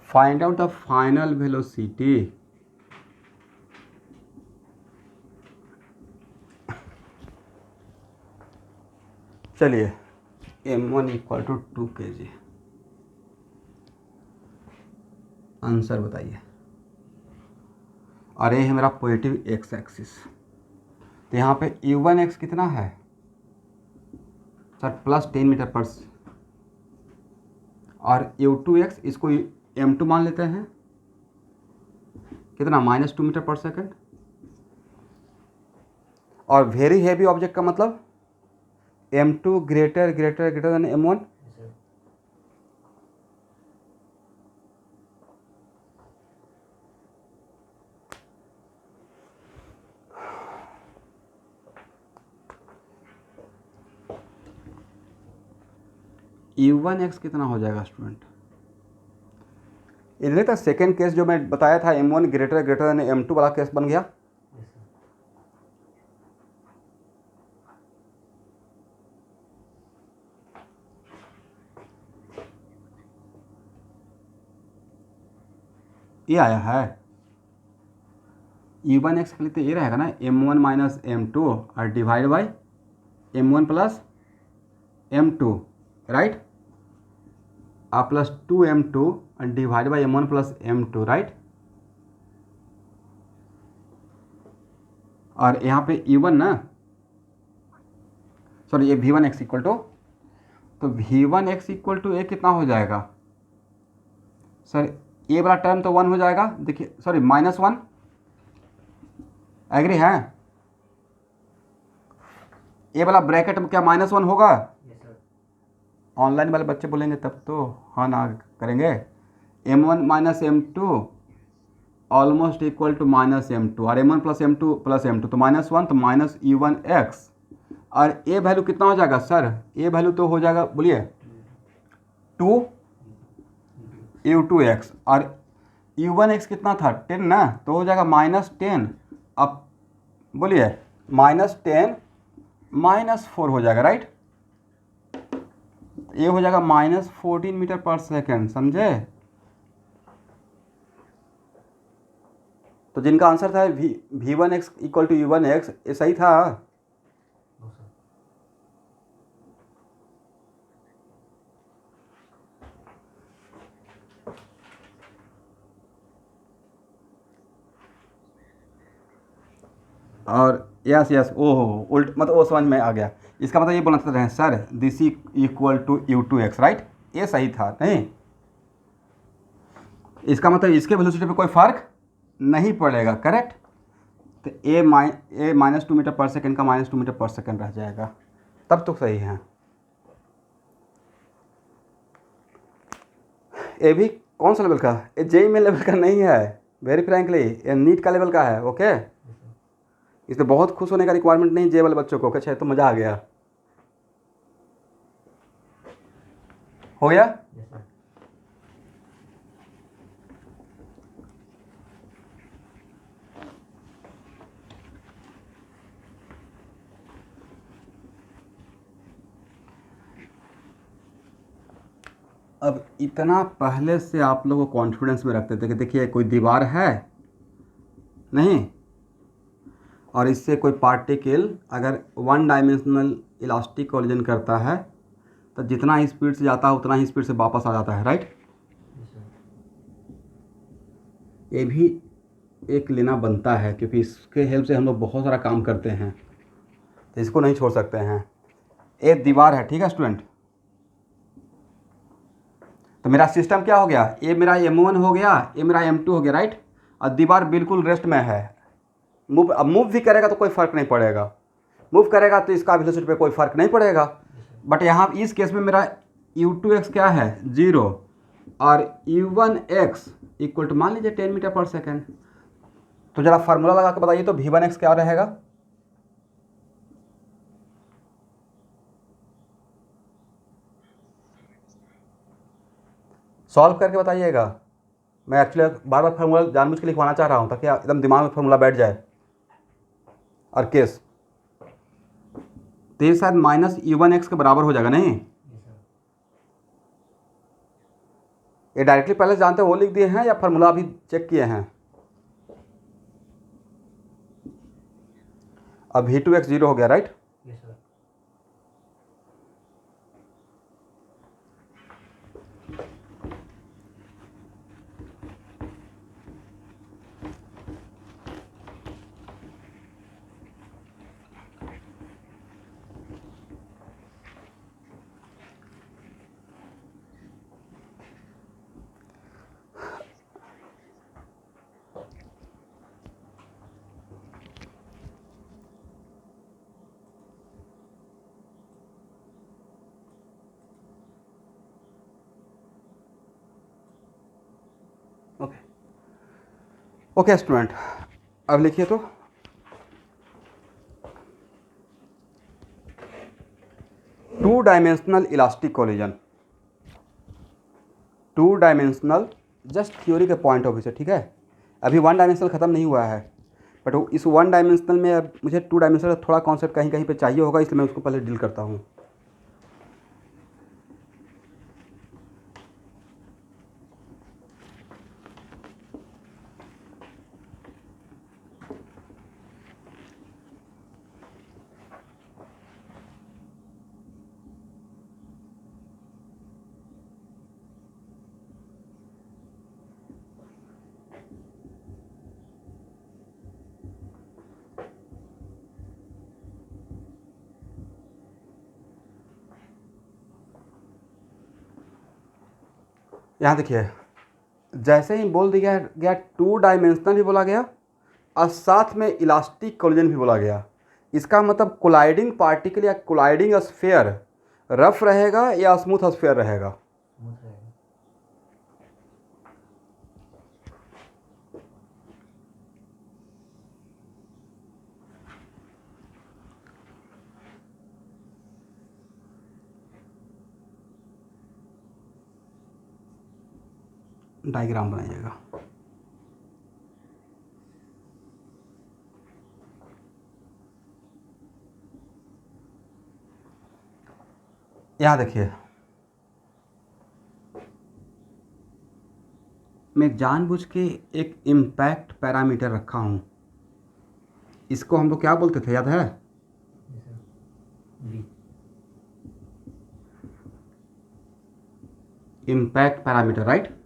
Find out the final velocity चलिए m1 equal to 2 kg। Answer बताइए। और ये है मेरा positive X axis, तो यहाँ पे u1x कितना है सर +10 मीटर पर, और u2x इसको m2 मान लेते हैं, कितना -2 मीटर पर सेकेंड। और वेरी हैवी ऑब्जेक्ट का मतलब m2 greater greater greater than m1। u1x कितना हो जाएगा स्टूडेंट? इधर तक सेकेंड केस जो मैं बताया था m1 greater greater than m2 वाला केस बन गया। ये आया है u1x के लिए, तो ये रहेगा ना m1 माइनस m2 और divide by m1 plus m2 right, और प्लस 2m2 और divide by m1 plus m2 right. और यहाँ पे e1 ना, सॉरी ये v1x इक्वल टू, तो v1x इक्वल टू ए कितना हो जाएगा सर? ये वाला टर्म तो 1 हो जाएगा, देखिए सॉरी -1, एग्री है? ये वाला ब्रैकेट में क्या -1 होगा? ऑनलाइन वाले बच्चे बोलेंगे तब तो हाँ ना करेंगे। m1 minus m2 almost equal to -m2, और m1 plus m2 plus m2 तो -1, तो -u1x। और ए वैल्यू कितना हो जाएगा सर? ए वैल्यू तो हो जाएगा, बोलिए 2u2x, और u1x कितना था 10 ना, तो हो जाएगा -10। अब बोलिए -10 -4 हो जाएगा राइट, ये हो जाएगा -14 मीटर पर सेकेंड, समझे? तो जिनका आंसर था v1x इक्वल टू u1x, ये सही था। और यस यस, ओहो उल्ट, मतलब वो समझ में आ गया। इसका मतलब ये बोलना चाहते हैं sir this equal to u2x right, ये सही था नहीं? इसका मतलब इसके वेलोसिटी पे कोई फर्क नहीं पड़ेगा, करेक्ट। तो ए -2 मीटर पर सेकेंड का -2 मीटर पर सेकेंड रह जाएगा, तब तो सही है। ये भी कौन सा लेवल का? ये जेई में लेवल का नहीं है, वेरी फ्रैंकली ये नीट का लेवल का है। ओके, इसमें बहुत खुश होने का रिक्वायरमेंट नहीं जे वाले बच्चों को। अच्छा तो मज़ा आ गया, हो गया। अब इतना पहले से आप लोगों को कॉन्फिडेंस में रखते थे कि देखिए कोई दीवार है नहीं, और इससे कोई पार्टिकल अगर 1 डायमेंशनल इलास्टिक कोलिजन करता है तो जितना स्पीड से जाता है उतना ही स्पीड से वापस आ जाता है राइट। ये भी एक लेना बनता है क्योंकि इसके हेल्प से हम लोग बहुत सारा काम करते हैं, तो इसको नहीं छोड़ सकते हैं। एक दीवार है, ठीक है स्टूडेंट, तो मेरा सिस्टम क्या हो गया? ये मेरा m1 हो गया, ये मेरा m2 हो गया राइट, और दीवार बिल्कुल रेस्ट में है। अब मूव भी करेगा तो कोई फ़र्क नहीं पड़ेगा, मूव करेगा तो इसका वेलोसिटी पे कोई फ़र्क नहीं पड़ेगा। बट यहाँ इस केस में मेरा u2x क्या है 0, और u1x इक्वल टू मान लीजिए 10 मीटर पर सेकेंड। तो ज़रा फार्मूला लगा के बताइए तो v1x क्या रहेगा? सॉल्व करके बताइएगा। मैं एक्चुअली बार बार फार्मूला जानबूझ के लिखवाना चाह रहा हूँ ताकि एकदम दिमाग में फार्मूला बैठ जाए। और केस तो ये शायद -u1x के बराबर हो जाएगा नहीं? ये डायरेक्टली पहले जानते हैं वो लिख दिए हैं या फार्मूला अभी चेक किए हैं? अब V2x 0 हो गया, right? Yes sir. Okay okay student, अब लिखिए तो two dimensional elastic collision, two dimensional just theory के पॉइंट ऑफ व्यू से, ठीक है? अभी वन डायमेंशनल ख़त्म नहीं हुआ है, बट इस वन डायमेंशनल में अब मुझे टू डायमेंशनल का थोड़ा कॉन्सेप्ट कहीं कहीं पे चाहिए होगा, इसलिए मैं उसको पहले डील करता हूँ। यहाँ देखिए, जैसे ही बोल दिया गया टू डायमेंशनल भी बोला गया और साथ में इलास्टिक कोलिजन भी बोला गया, इसका मतलब कोलाइडिंग पार्टिकल या कोलाइडिंग स्फीयर रफ रहेगा या स्मूथ स्फीयर रहेगा? स्मूथ रहेगा। डायग्राम बनाइएगा। यहाँ देखिए, मैं जानबूझ के एक इम्पैक्ट पैरामीटर रखा हूँ, इसको हम लोग क्या बोलते थे, याद है? Yes sir, B. Impact parameter, right?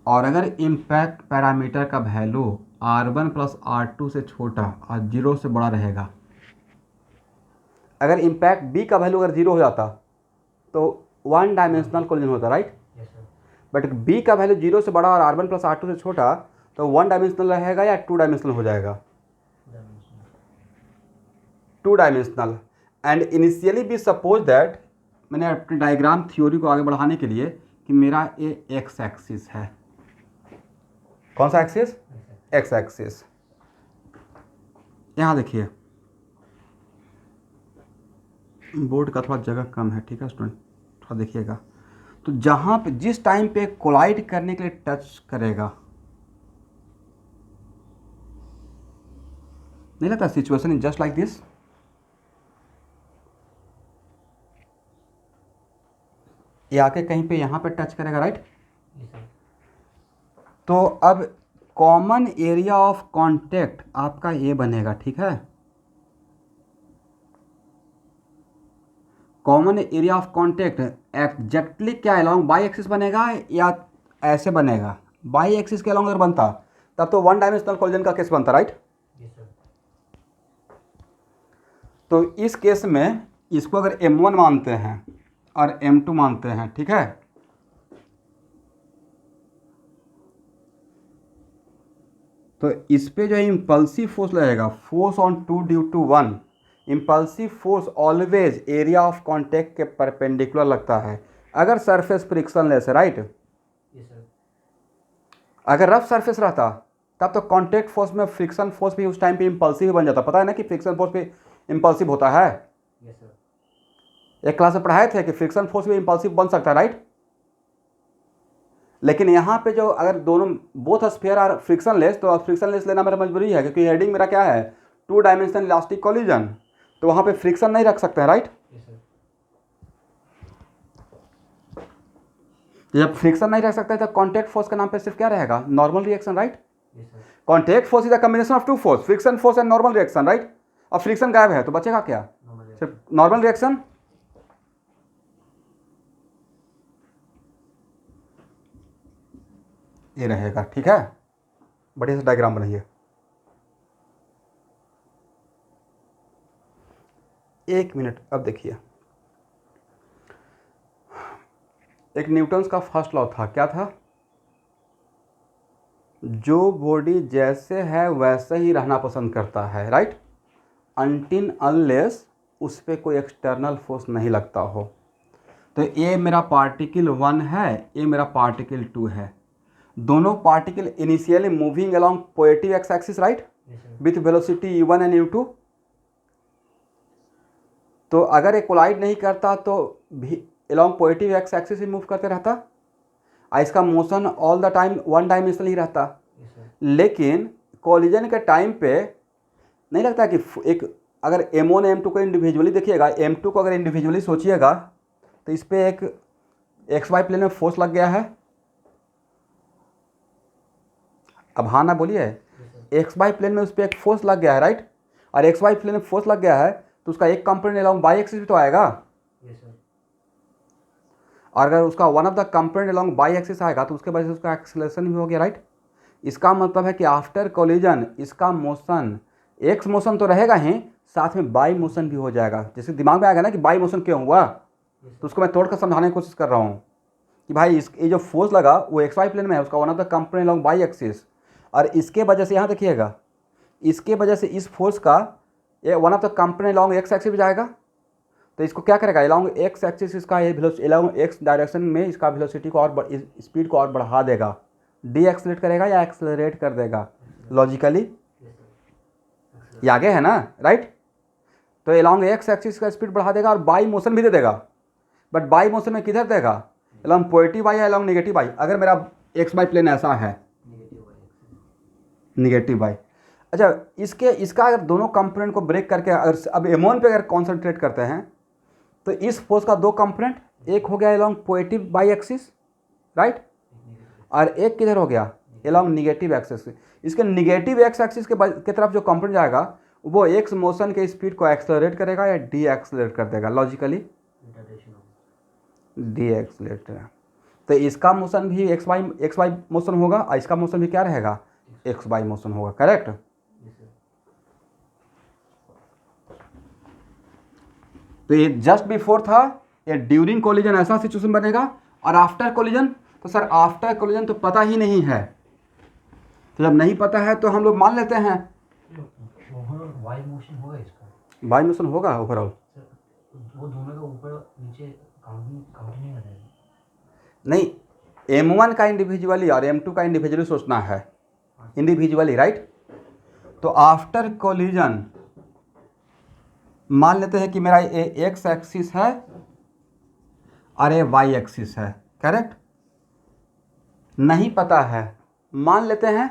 और अगर इम्पैक्ट पैरामीटर का वैल्यू R1 प्लस R2 से छोटा और 0 से बड़ा रहेगा, अगर इम्पैक्ट B का वैल्यू अगर 0 हो जाता तो वन डायमेंशनल कोलिजन होता, right? Yes sir. But B का वैल्यू 0 से बड़ा और R1 प्लस R2 से छोटा, तो वन डायमेंशनल रहेगा या टू डायमेंशनल हो जाएगा? Two dimensional. एंड इनिशियली भी सपोज दैट, मैंने अपनी डायग्राम थ्योरी को आगे बढ़ाने के लिए कि मेरा ये एक्स एक्सिस है। कौन सा एक्सिस? X axis. यहाँ देखिए, बोर्ड का थोड़ा जगह कम है, ठीक है स्टूडेंट, थोड़ा देखिएगा। तो जहाँ पे जिस टाइम पे कोलाइड करने के लिए टच करेगा, नहीं लगता situation is just like this? ये आके कहीं पे यहाँ पे टच करेगा, राइट? Yes sir. तो अब कॉमन एरिया ऑफ कांटेक्ट आपका ये बनेगा, ठीक है? Common area of contact exactly क्या अलोंग बाई एक्सिस बनेगा या ऐसे बनेगा? बाई एक्सिस के अलोंग अगर बनता तब तो वन डायमेंशनल कोलिजन का केस बनता, राइट? Yes sir. तो इस केस में इसको अगर M1 मानते हैं और M2 मानते हैं, ठीक है, तो इस पे जो इम्पल्सिव फोर्स लगेगा, force on two due to one, impulsive force always area of contact के परपेंडिकुलर लगता है अगर सरफेस फ्रिक्शनलेस है, राइट? Yes sir. अगर रफ सरफेस रहता तब तो कांटेक्ट फोर्स में फ्रिक्शन फोर्स भी उस टाइम पे इम्पल्सिव बन जाता। पता है ना कि फ्रिक्शन फोर्स भी इम्पल्सिव होता है? Yes sir. एक क्लास में पढ़ाए थे कि फ्रिक्शन फोर्स भी इम्पल्सिव बन सकता है, राइट? लेकिन यहाँ पे जो अगर दोनों बोथ स्फीयर आर फ्रिक्शनलेस, तो फ्रिक्शनलेस लेना मेरा मजबूरी है क्योंकि हेडिंग मेरा क्या है, टू डायमेंशनल इलास्टिक कोलिजन, तो वहाँ पे फ्रिक्शन नहीं रख सकते हैं, राइट? Yes sir. तो जब फ्रिक्शन नहीं रह सकता है तो कॉन्टैक्ट फोर्स का नाम पे सिर्फ क्या रहेगा, normal reaction, right. Yes sir. Contact force is the combination of two force, friction force and normal reaction, right. अब फ्रिक्शन गायब है तो बचेगा क्या, नॉर्मल सिर्फ नॉर्मल रिएक्शन। ये रहेगा, ठीक है। बढ़िया से डायग्राम बनाइए। एक मिनट, अब देखिए, एक न्यूटन्स का फर्स्ट लॉ था, क्या था, जो बॉडी जैसे है वैसे ही रहना पसंद करता है, राइट, अनटिल अनलेस उस पर कोई एक्सटर्नल फोर्स नहीं लगता हो। तो ये मेरा पार्टिकल 1 है, ये मेरा पार्टिकल 2 है, दोनों particle initially moving along positive X axis, right, with velocity u1 and u2। तो अगर ये कोलाइड नहीं करता तो भी अलोंग पॉजिटिव एक्स एक्सिस ही मूव करते रहता, और इसका motion all the time one dimensional ही रहता। लेकिन कोलिजन के टाइम पे नहीं लगता कि एक, अगर m1 m2 को इंडिविजुअली देखिएगा, m2 को अगर इंडिविजुअली सोचिएगा तो इस पर एक XY प्लेन में फोर्स लग गया है। अब हाँ ना बोलिए, XY प्लेन में उस पर एक फोर्स लग गया है, राइट, और XY प्लेन में फोर्स लग गया है तो उसका एक कंपोनेंट अलोंग बाई एक्सिस भी तो आएगा। और अगर उसका one of the component along by axis आएगा तो उसके वजह से उसका एक्सेलरेशन भी हो गया, राइट। इसका मतलब है कि आफ्टर कोलिजन इसका मोशन, एक्स मोशन तो रहेगा ही, साथ में बाई मोशन भी हो जाएगा। जैसे दिमाग में आएगा ना कि बाई मोशन क्यों हुआ, तो उसको मैं तोड़कर समझाने की कोशिश कर रहा हूँ कि भाई ये जो फोर्स लगा वो XY प्लेन में है, उसका one of the component along by axis, और इसके वजह से यहाँ देखिएगा, इसके वजह से इस फोर्स का ये one of the component along x axis भी जाएगा। तो इसको क्या करेगा, अलोंग एक्स एक्सिस इसका ये अलोंग एक्स डायरेक्शन में इसका वेलोसिटी को और स्पीड को और बढ़ा देगा, डी एक्सलेट करेगा या एक्सलरेट कर देगा, लॉजिकली ये आगे है ना, राइट। तो अलोंग एक्स एक्सिस का स्पीड बढ़ा देगा और बाई मोशन भी दे देगा, बट बाई मोशन में किधर देगा, अलोंग पॉजिटिव बाई या अलोंग नेगेटिव बाई। अगर मेरा XY प्लेन ऐसा है, नेगेटिव बाई, अच्छा इसका अगर दोनों कंपोनेंट को ब्रेक करके अगर अब M1 पे अगर कॉन्सेंट्रेट करते हैं तो इस फोर्स का दो कंपोनेंट, एक हो गया along positive by axis, right, और एक किधर हो गया अलोंग निगेटिव एक्सिस। इसके निगेटिव एक्स एक्सिस के तरफ जो कंपोनेंट जाएगा वो एक्स मोशन के स्पीड को एक्सलरेट करेगा या डी एक्सलरेट कर देगा, लॉजिकली डी एक्सलरेट। तो इसका मोशन भी XY मोशन होगा और इसका मोशन भी क्या रहेगा, XY मोशन होगा, करेक्ट। तो ये जस्ट बिफोर था, ये ड्यूरिंग कोलिजन ऐसा सिचुएशन बनेगा, और आफ्टर कोलिजन, तो सर आफ्टर कोलिजन तो पता ही नहीं है। तो जब नहीं पता है तो हम लोग मान लेते हैं वाई मोशन होगा, इसका बाई मोशन होगा ओवरऑल। वो दोनों का ऊपर नीचे काउंट नहीं कर रहे, नहीं, M1 का इंडिविजुअली और M2 का इंडिविजुअली सोचना है, इंडिविजुअली, राइट। तो आफ्टर कोलिजन मान लेते हैं कि मेरा ये एक्स एक्सिस है और ये वाई एक्सिस है, करेक्ट। नहीं पता है, मान लेते हैं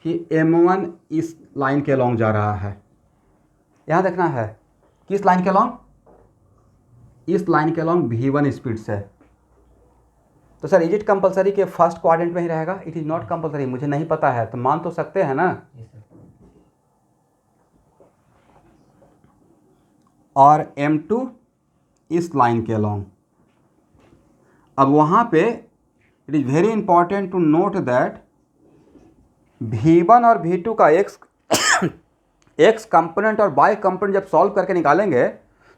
कि M1 इस लाइन के अलोंग जा रहा है, यहाँ देखना है किस लाइन के अलोंग, इस लाइन के अलोंग V1 स्पीड से। तो सर इज इट कंपलसरी कि फर्स्ट क्वाड्रेंट में ही रहेगा, इट इज़ नॉट कंपलसरी, मुझे नहीं पता है तो मान तो सकते हैं ना। और M2 इस लाइन के अलोंग। अब वहाँ पे it is very important to note that V1 और V2 का एक्स कंपोनेंट और बाई कंपोनेंट जब सॉल्व करके निकालेंगे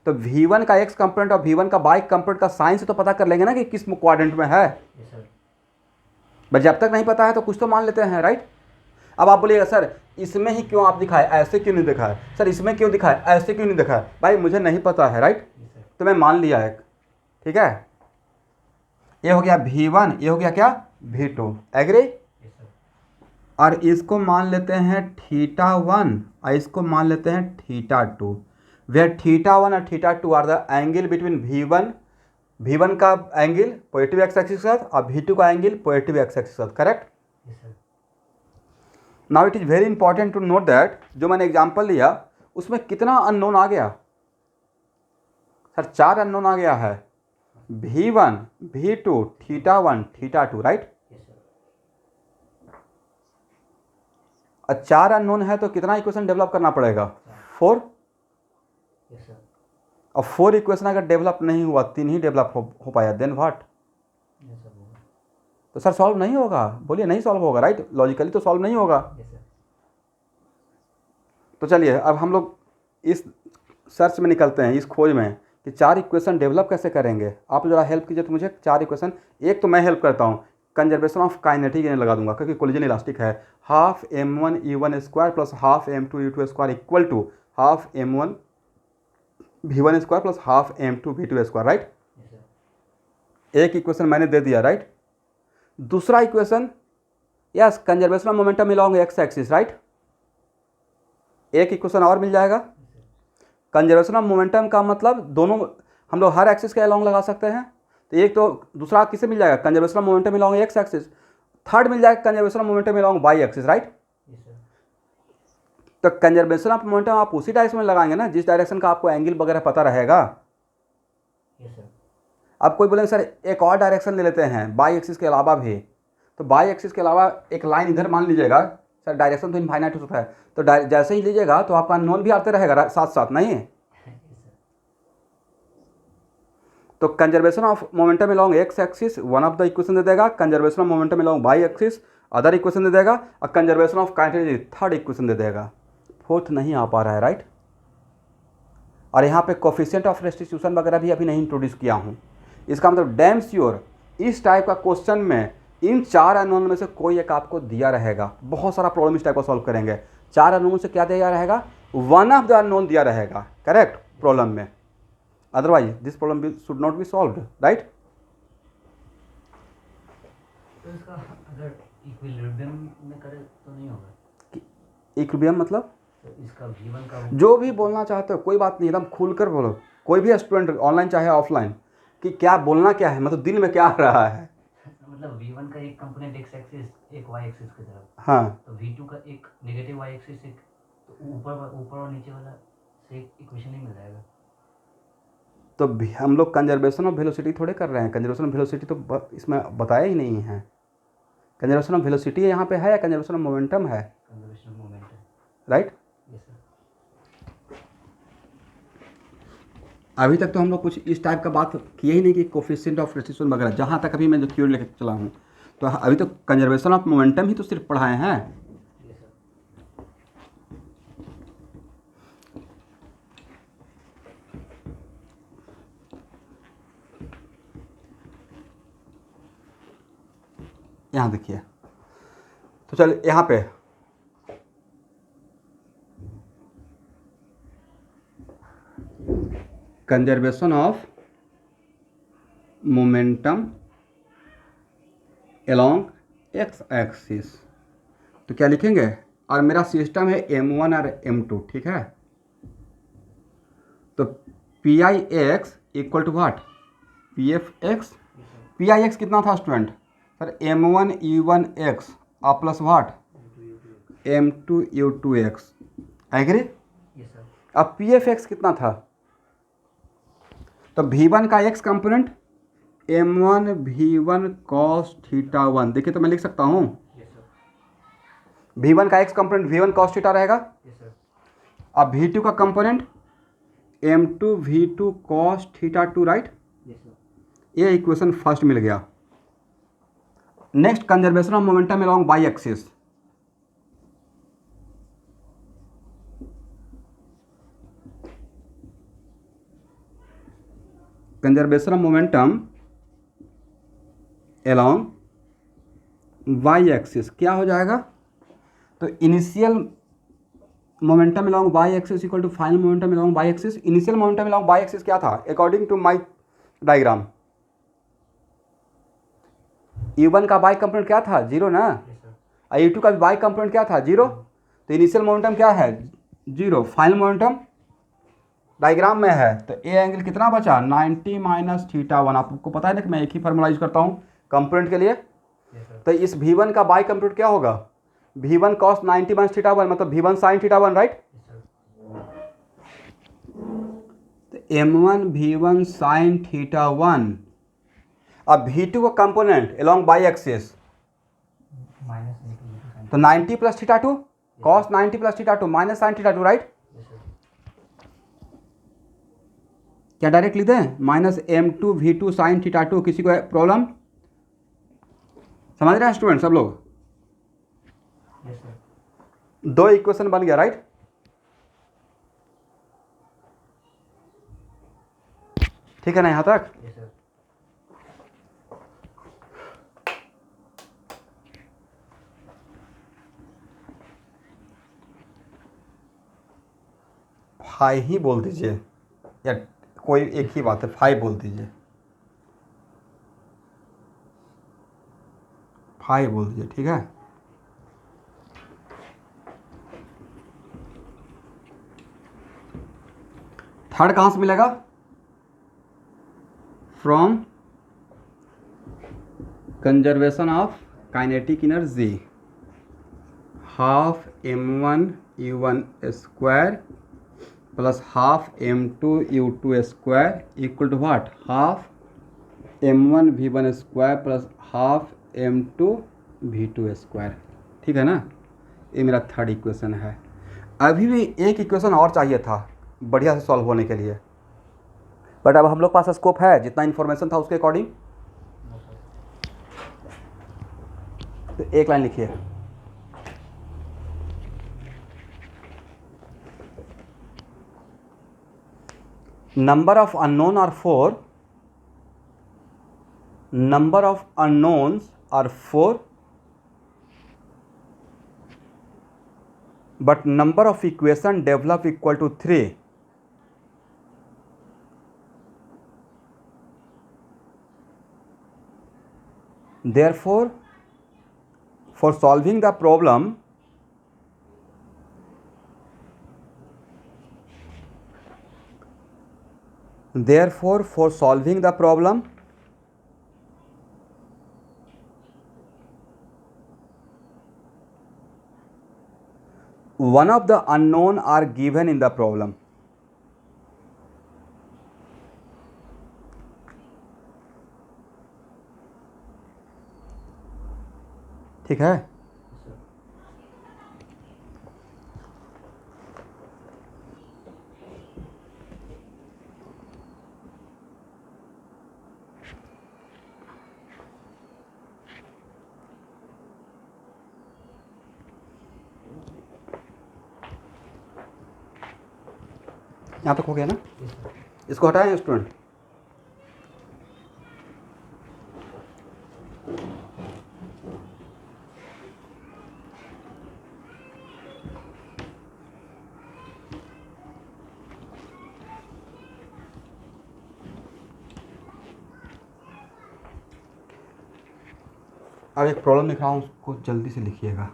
तो V1 का एक्स कंपोनेंट और V1 का बाई कंपोनेंट का साइन से तो पता कर लेंगे ना कि किस क्वाड्रेंट में है। बट जब तक नहीं पता है तो कुछ तो मान लेते हैं, राइट। अब आप बोलिएगा सर इसमें ही क्यों आप दिखाए, ऐसे क्यों नहीं दिखाए, सर इसमें क्यों दिखाए, ऐसे क्यों नहीं दिखाए, भाई मुझे नहीं पता है, राइट। तो मैं मान लिया एक, ठीक है, ये हो गया V1, ये हो गया क्या V2, एग्री। और इसको मान लेते हैं θ1 और इसको मान लेते हैं θ2, वेयर θ1 और θ2 are the angle between V1 का एंगल पॉजिटिव एक्स एक्सिस के साथ और V2 का एंगल पॉजिटिव एक्स एक्सिस के साथ, correct. Now it is very important to note that जो मैंने एग्जांपल लिया उसमें कितना अननोन आ गया, सर 4 अननोन आ गया है। V1 V2 θ1 θ2 right. Yes sir. और 4 अननोन है तो कितना इक्वेशन डेवलप करना पड़ेगा? 4। Yes sir. और 4 इक्वेशन अगर डेवलप नहीं हुआ, 3 ही डेवलप हो पाया, देन व्हाट? यस सर होगा। तो सर सॉल्व नहीं होगा, बोलिए नहीं सॉल्व होगा राइट, लॉजिकली तो सॉल्व नहीं होगा। Yes sir. तो चलिए अब हम लोग इस सर्च में निकलते हैं, इस खोज में कि 4 इक्वेशन डेवलप कैसे करेंगे। आप जरा हेल्प कीजिए तो मुझे 4 इक्वेशन। एक तो मैं हेल्प करता हूँ, कंजर्वेशन ऑफ काइनेटिक एनर्जी लगा दूंगा क्योंकि कोलिजन इलास्टिक है। Half m1 u1 square plus half m2 u2 square equal to half m1 v1 square plus half m2 v2 square right. Yes sir. एक इक्वेशन मैंने दे दिया राइट। दूसरा equation, yes, conservation of momentum along x axis right. एक equation और मिल जाएगा। कंजर्वेशन ऑफ मोमेंटम का मतलब दोनों हम लोग हर एक्सिस के अलोंग लगा सकते हैं। तो एक तो दूसरा किसे मिल जाएगा? Conservation of momentum along x axis. Third मिल जाएगा conservation of momentum along Y axis right. Yes sir. तो कंजर्वेशन ऑफ मोमेंटम आप उसी डायरेक्शन में लगाएंगे ना जिस डायरेक्शन का आपको एंगल वगैरह पता रहेगा। Yes sir. अब कोई बोलेंगे सर एक और डायरेक्शन ले लेते हैं बाई एक्सिस के अलावा भी। तो बाई एक्सिस के अलावा एक लाइन इधर मान लीजिएगा, सर डायरेक्शन तो इनफाइनाइट हो सकता है, तो जैसे ही लीजिएगा तो आपका नॉन भी आते रहेगा साथ साथ, नहीं? तो conservation of momentum along x axis one of the equation दे देगा, conservation of momentum along Y axis other equation दे देगा, और conservation of kinetic third equation दे देगा। फोर्थ नहीं आ पा रहा है राइट। और यहाँ पे कोफिशिएंट ऑफ रेस्टिट्यूशन वगैरह भी अभी नहीं इंट्रोड्यूस किया हूँ। इसका मतलब डैम श्योर इस टाइप का क्वेश्चन में इन 4 अननोन में से कोई एक आपको दिया रहेगा। बहुत सारा प्रॉब्लम इस टाइप का सॉल्व करेंगे। 4 अननोन से क्या दिया रहेगा? वन ऑफ द अननोन दिया रहेगा करेक्ट प्रॉब्लम में। Otherwise this problem should not be solved right. तो इसका अगर इक्विलिब्रियम में करे तो नहीं होगा? इक्विलिब्रियम मतलब तो इसका V1 का जो भी बोलना चाहते हो कोई बात नहीं, एकदम खुलकर बोलो। कोई भी स्टूडेंट ऑनलाइन चाहे ऑफलाइन, कि क्या बोलना क्या है, मतलब दिल में क्या आ रहा है। मतलब V1 का एक कंपोनेंट x एक्सिस एक y एक्सिस की तरफ, हाँ तो V2 का एक नेगेटिव y एक्सिस एक, तो ऊपर और नीचे वाला से एक इक्वेशन ही मिल जाएगा। तो हम लोग कंजर्वेशन ऑफ वेलोसिटी थोड़े कर रहे हैं। कंजर्वेशन ऑफ वेलोसिटी तो इसमें बताया ही नहीं है। कंजर्वेशन ऑफ वेलोसिटी यहाँ पे है या कंजर्वेशन ऑफ मोमेंटम है? Conservation of momentum right. Yes sir. अभी तक तो हम लोग कुछ इस टाइप का बात किए ही नहीं कि कोफिशिएंट ऑफ रेस्टिट्यूशन वगैरह, जहाँ तक अभी मैं जो थ्योरी लेकर चला हूँ। तो अभी तो कंजर्वेशन ऑफ मोमेंटम ही तो सिर्फ पढ़ाए हैं। Yes sir. यहाँ देखिए, तो चलिए यहाँ पे conservation of momentum along x axis, तो क्या लिखेंगे? और मेरा सिस्टम है m1 और m2 ठीक है। तो p i x equal to what? P f x. P i x कितना था student? Sir m1 u1 x और plus what m2 u2 x। Agree? Yes sir. अब पी एफ एक्स कितना था? तो v1 का x component m1 v1 cos θ1। देखिए तो मैं लिख सकता हूँ यस सर। v1 का x कंपोनेंट v1 cos θ रहेगा। Yes sir. अब v2 का component m2 v2 cos θ2 right. Yes sir. ये इक्वेशन फर्स्ट मिल गया। Next conservation of momentum along Y axis. Conservation of momentum along Y axis क्या हो जाएगा? तो initial momentum along Y axis equal to final momentum along Y axis. Initial momentum along Y axis क्या था according to my diagram? U1 का Y component क्या था? Zero ना। Yes sir. और U2 का वाई कंपोनेंट क्या था? जीरो। तो इनिशियल मोमेंटम क्या है? जीरो। फाइनल मोमेंटम डायग्राम में है तो ए एंगल कितना बचा? 90 माइनस θ1। आपको पता है ना कि मैं एक ही फॉर्मूला यूज करता हूँ कंपोनेंट के लिए। Yes sir. तो इस V1 का बाई कंपोनेंट क्या होगा? V1 cos 90 माइनस θ1 मतलब V1 sin θ1 right. Yes sir. तो M1 V1 sin θ1 अब V2 का component along y axis, minus negative तो 90 plus theta 2 cos 90 plus theta 2 minus sine theta 2, right? Yes sir. क्या direct लिख दें? Minus M2 V2 sine theta 2। किसी को problem? समझ रहे हैं स्टूडेंट सब लोग? Yes sir. दो इक्वेशन बन गया, राइट? ठीक है ना यहाँ तक? Yes sir. फाइव ही बोल दीजिए, या कोई एक ही बात है, 5 बोल दीजिए, 5 बोल दीजिए, ठीक है? थर्ड कहाँ से मिलेगा? From conservation of kinetic energy, half m1 u1 square plus half m2 u2 square equal to what? Half m1 v1 square plus half m2 v2 square. ठीक है ना? ये मेरा थर्ड इक्वेशन है। अभी भी एक इक्वेशन और चाहिए था बढ़िया से सॉल्व होने के लिए, बट अब हम लोग पास स्कोप है जितना इन्फॉर्मेशन था उसके अकॉर्डिंग। तो एक लाइन लिखिए, number of unknown are 4, number of unknowns are 4, but number of equation develop equal to 3. Therefore, for solving the problem, one of the unknown are given in the problem. ठीक है? यहाँ तक हो गया ना? इसको हटाएं स्टूडेंट। अब एक प्रॉब्लम लिख रहा हूँ, उसको जल्दी से लिखिएगा।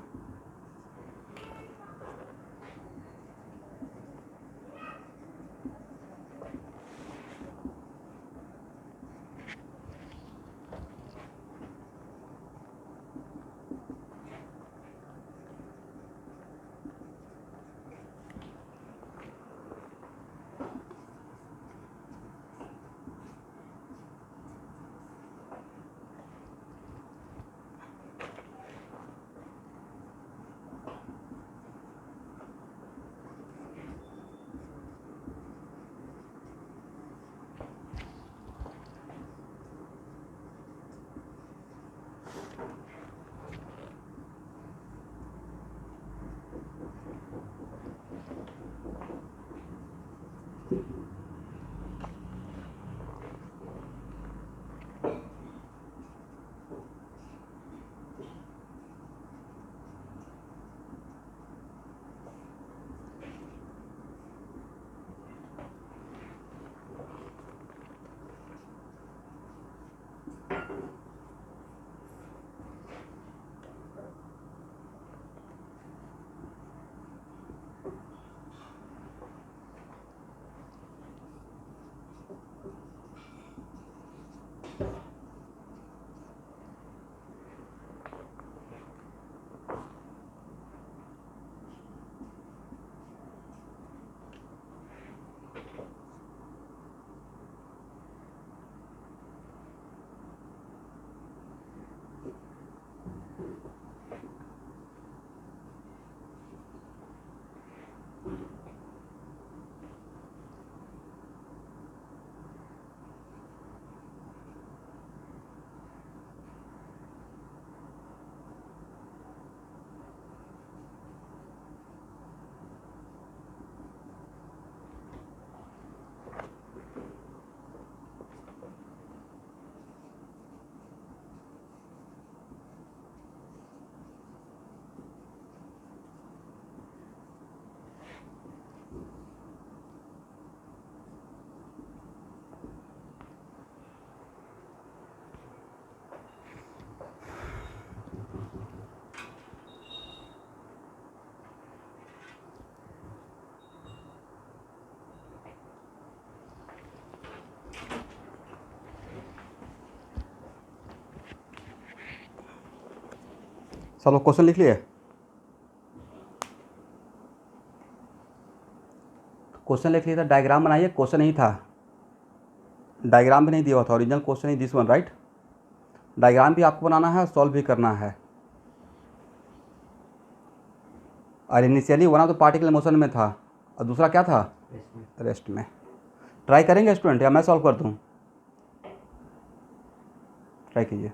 सब लोग क्वेश्चन लिख लिए? क्वेश्चन लिख लिया था, डायग्राम बनाइए, क्वेश्चन ही था, डायग्राम भी नहीं दिया हुआ था, original question he this one right. Diagram भी आपको बनाना है, सॉल्व भी करना है। और initially one of the particle motion में था और दूसरा क्या था? रेस्ट में। ट्राई करेंगे स्टूडेंट या मैं सॉल्व कर दूँ? ट्राई कीजिए।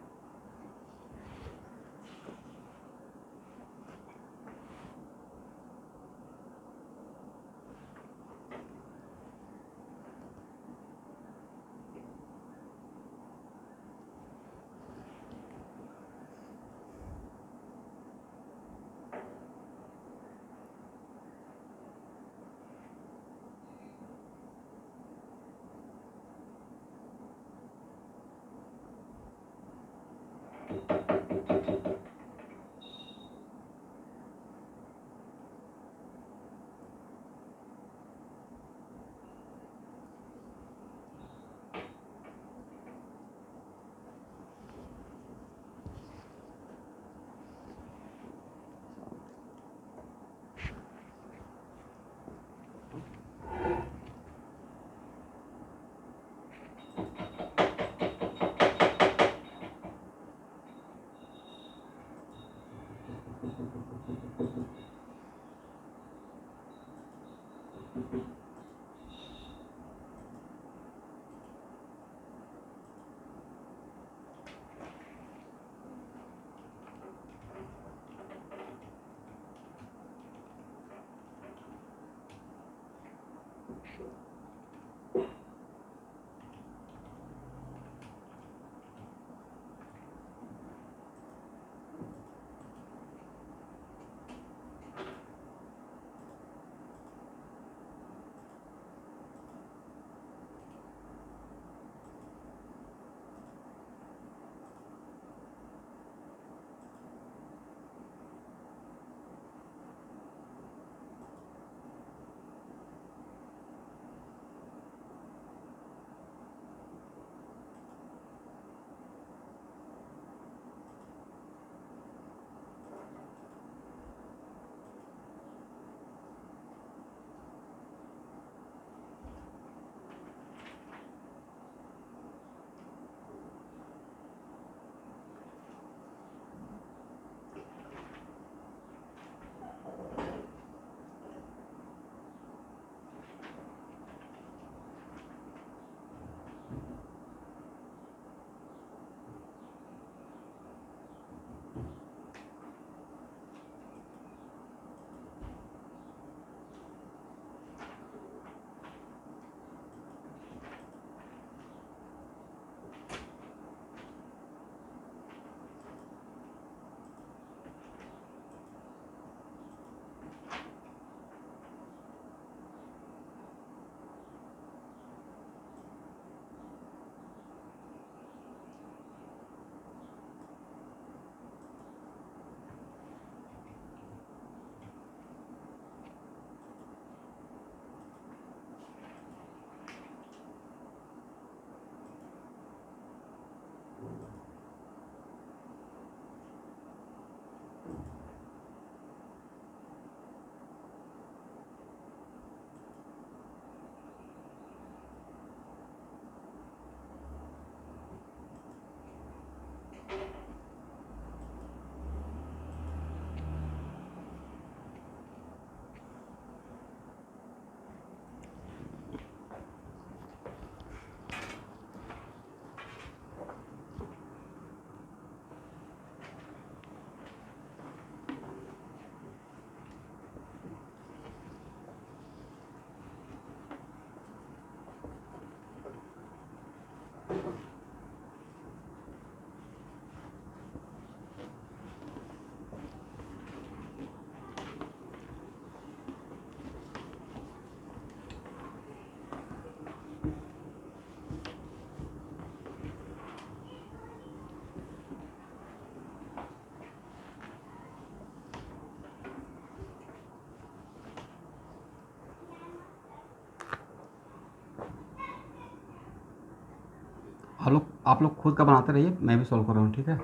आप लोग खुद का बनाते रहिए, मैं भी सॉल्व कर रहा हूँ, ठीक है।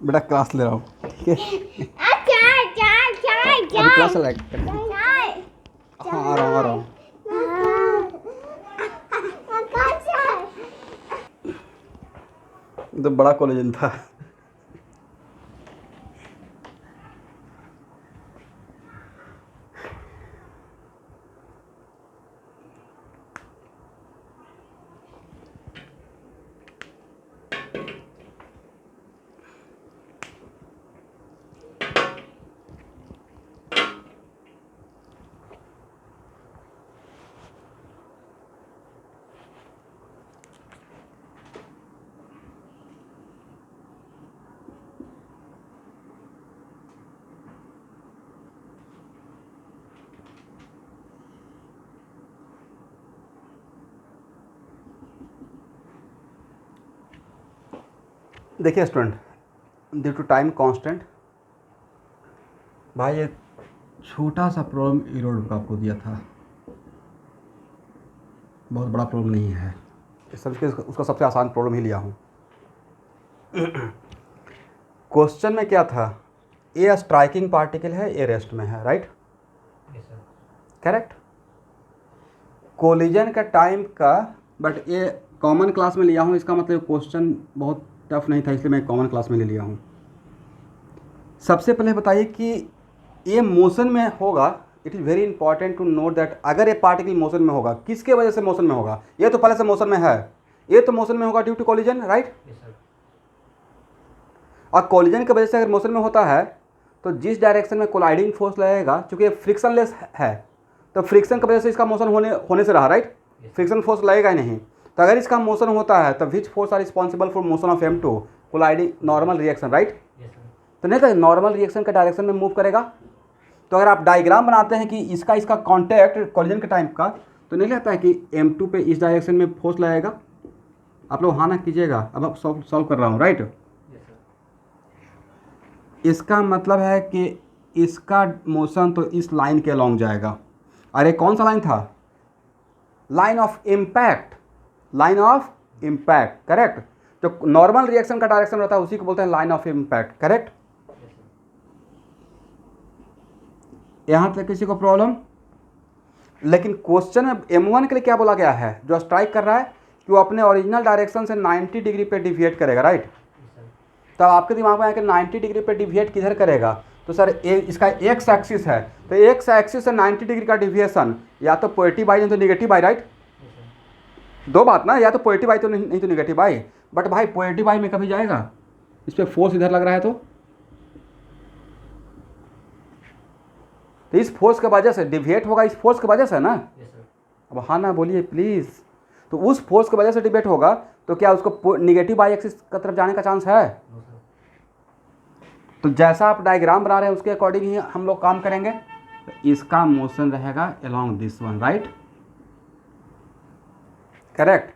बेटा क्लास ले रहा हूँ, ठीक है? अभी क्लास चला हाँ, आ रहा हूँ। तो बड़ा कॉलेजन था। देखिए student, due to time constant भाई ये छोटा सा प्रॉब्लम इरोड का आपको दिया था, बहुत बड़ा प्रॉब्लम नहीं है। इस सबके उसका सबसे आसान प्रॉब्लम ही लिया हूँ। क्वेश्चन में क्या था, ए स्ट्राइकिंग पार्टिकल है, ए रेस्ट में है, राइट? करेक्ट। कोलिजन का टाइम का, बट ये कॉमन क्लास में लिया हूँ, इसका मतलब क्वेश्चन बहुत टफ नहीं था, इसलिए मैं कॉमन क्लास में ले लिया हूँ। सबसे पहले बताइए कि ये मोशन में होगा। It is very important to note that अगर ये पार्टिकल मोशन में होगा, किसके वजह से मोशन में होगा? ये तो पहले से मोशन में है, ये तो मोशन में होगा ड्यू टू कोलिजन, राइट? और कोलिजन की वजह से अगर मोशन में होता है तो जिस डायरेक्शन में कोलाइडिंग फोर्स लगेगा, चूंकि फ्रिक्शनलेस है तो फ्रिक्शन की वजह से इसका मोशन होने से रहा, राइट? फ्रिक्शन फोर्स लगेगा ही नहीं। तो अगर इसका मोशन होता है तो which force are responsible for motion of M2? Colliding normal reaction, right? तो नहीं तो नॉर्मल रिएक्शन के डायरेक्शन में मूव करेगा। तो अगर आप डायग्राम बनाते हैं कि इसका कॉन्टैक्ट कोलिजन के टाइम का, तो नहीं लगता है कि M2 पे इस डायरेक्शन में फोर्स लगेगा? आप लोग हाँ ना कीजिएगा, अब आप सॉल्व कर रहा हूँ, राइट? इसका मतलब है कि इसका मोशन तो इस लाइन के अलॉन्ग जाएगा। अरे कौन सा लाइन था? Line of impact, line of impact, correct. जो नॉर्मल रिएक्शन का डायरेक्शन रहता है उसी को बोलते हैं लाइन ऑफ इम्पैक्ट, करेक्ट। यहां तक किसी को प्रॉब्लम? लेकिन क्वेश्चन में M1 के लिए क्या बोला गया है? जो स्ट्राइक कर रहा है कि वो अपने ओरिजिनल डायरेक्शन से 90 डिग्री पे डिविएट करेगा, राइट? तब आपके दिमाग में आया कि 90 डिग्री पे डिविएट किधर करेगा? तो सर इसका एक्स एक्सिस है, तो एक्स एक्सिस से 90 डिग्री का डिविएशन या तो पॉजिटिव बाई नहीं तो निगेटिव बाई, राइट? दो बात ना, या तो पॉजिटिव बाई तो नहीं तो निगेटिव बाई। बट भाई पॉजिटिव बाई में कभी जाएगा? इस पर फोर्स इधर लग रहा है तो इस फोर्स की वजह से डिविएट होगा, इस फोर्स की वजह से ना। अब हाँ ना बोलिए प्लीज़। तो उस फोर्स की वजह से डिविएट होगा, तो क्या उसको निगेटिव बाई एक्सिस की तरफ जाने का चांस है? तो जैसा आप डायग्राम बना रहे हैं उसके अकॉर्डिंग ही हम लोग काम करेंगे। तो इसका मोशन रहेगा along this one, right? Correct.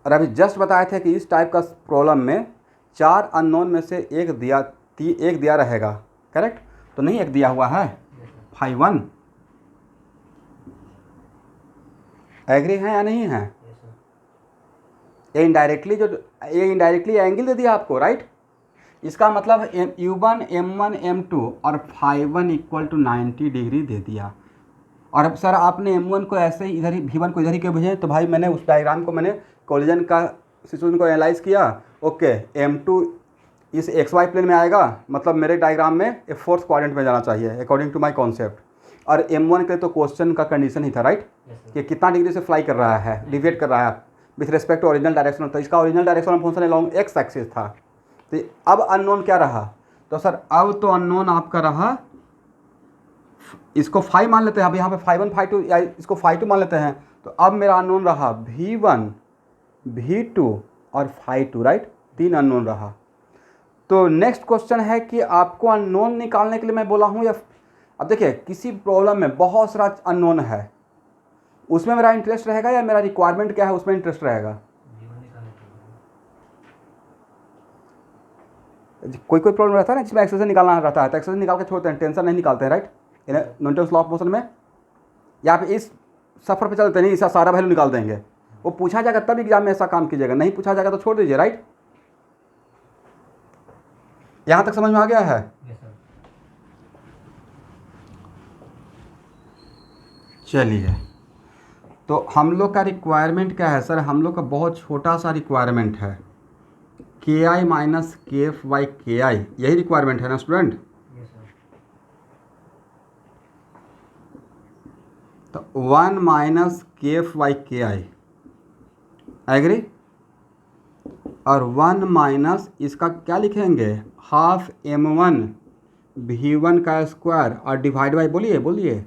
और अभी जस्ट बताए थे कि इस टाइप का प्रॉब्लम में 4 अननोन में से एक दिया रहेगा, करेक्ट? तो नहीं एक दिया हुआ है, φ1 एग्री हैं या नहीं हैं? Yes, sir. ये इनडायरेक्टली एंगल दे दिया आपको, राइट? इसका मतलब U1 M1 M2 और φ1 इक्वल टू 90 डिग्री दे दिया। और अब सर आपने M1 को ऐसे ही इधर ही V1 को इधर ही क्यों भेजे? तो भाई मैंने उस डायग्राम को मैंने कोलिजन का सिचुएशन को एनालाइज किया। ओके, M2 इस XY प्लेन में आएगा, मतलब मेरे डायग्राम में एक फोर्थ क्वाड्रेंट में जाना चाहिए अकॉर्डिंग टू माय कॉन्सेप्ट। और M1 के तो क्वेश्चन का कंडीशन ही था, राइट? कि कितना डिग्री से फ्लाई कर रहा है, डिविएट कर रहा है with respect to original direction. तो इसका original direction of function along x axis था। तो अब अननोन क्या रहा? तो सर अब तो अननोन आपका रहा, इसको फाई मान लेते हैं, अब यहाँ पे φ1 φ2 या इसको φ2 मान लेते हैं। तो अब मेरा अननोन रहा V1 V2 और φ2, राइट? 3 अननोन रहा। तो नेक्स्ट क्वेश्चन है कि आपको अननोन निकालने के लिए मैं बोला हूँ या अब देखिए किसी प्रॉब्लम में बहुत सारा अननोन है, उसमें मेरा इंटरेस्ट रहेगा या मेरा रिक्वायरमेंट क्या है उसमें इंटरेस्ट रहेगा? कोई प्रॉब्लम रहता है ना जिसमें एक्सेशन निकालना रहता है तो एक्सेशन निकाल के छोड़ते हैं, टेंशन नहीं निकालते हैं, right? Newton's law of motion में या फिर इस सफ़र पे चलते नहीं, इसका सारा वैल्यू निकाल देंगे। वो पूछा जाएगा तब एग्जाम में ऐसा काम कीजिएगा, नहीं पूछा जाएगा तो छोड़ दीजिए, राइट? यहाँ तक समझ में आ गया है? चलिए, तो हम लोग का रिक्वायरमेंट क्या है सर? हम लोग का बहुत छोटा सा रिक्वायरमेंट है, KI minus KF by KI, यही रिक्वायरमेंट है ना स्टूडेंट? तो 1 minus KF by KI, agree? और 1 माइनस इसका क्या लिखेंगे? हाफ M1 V1 का स्क्वायर और डिवाइड बाई बोलिए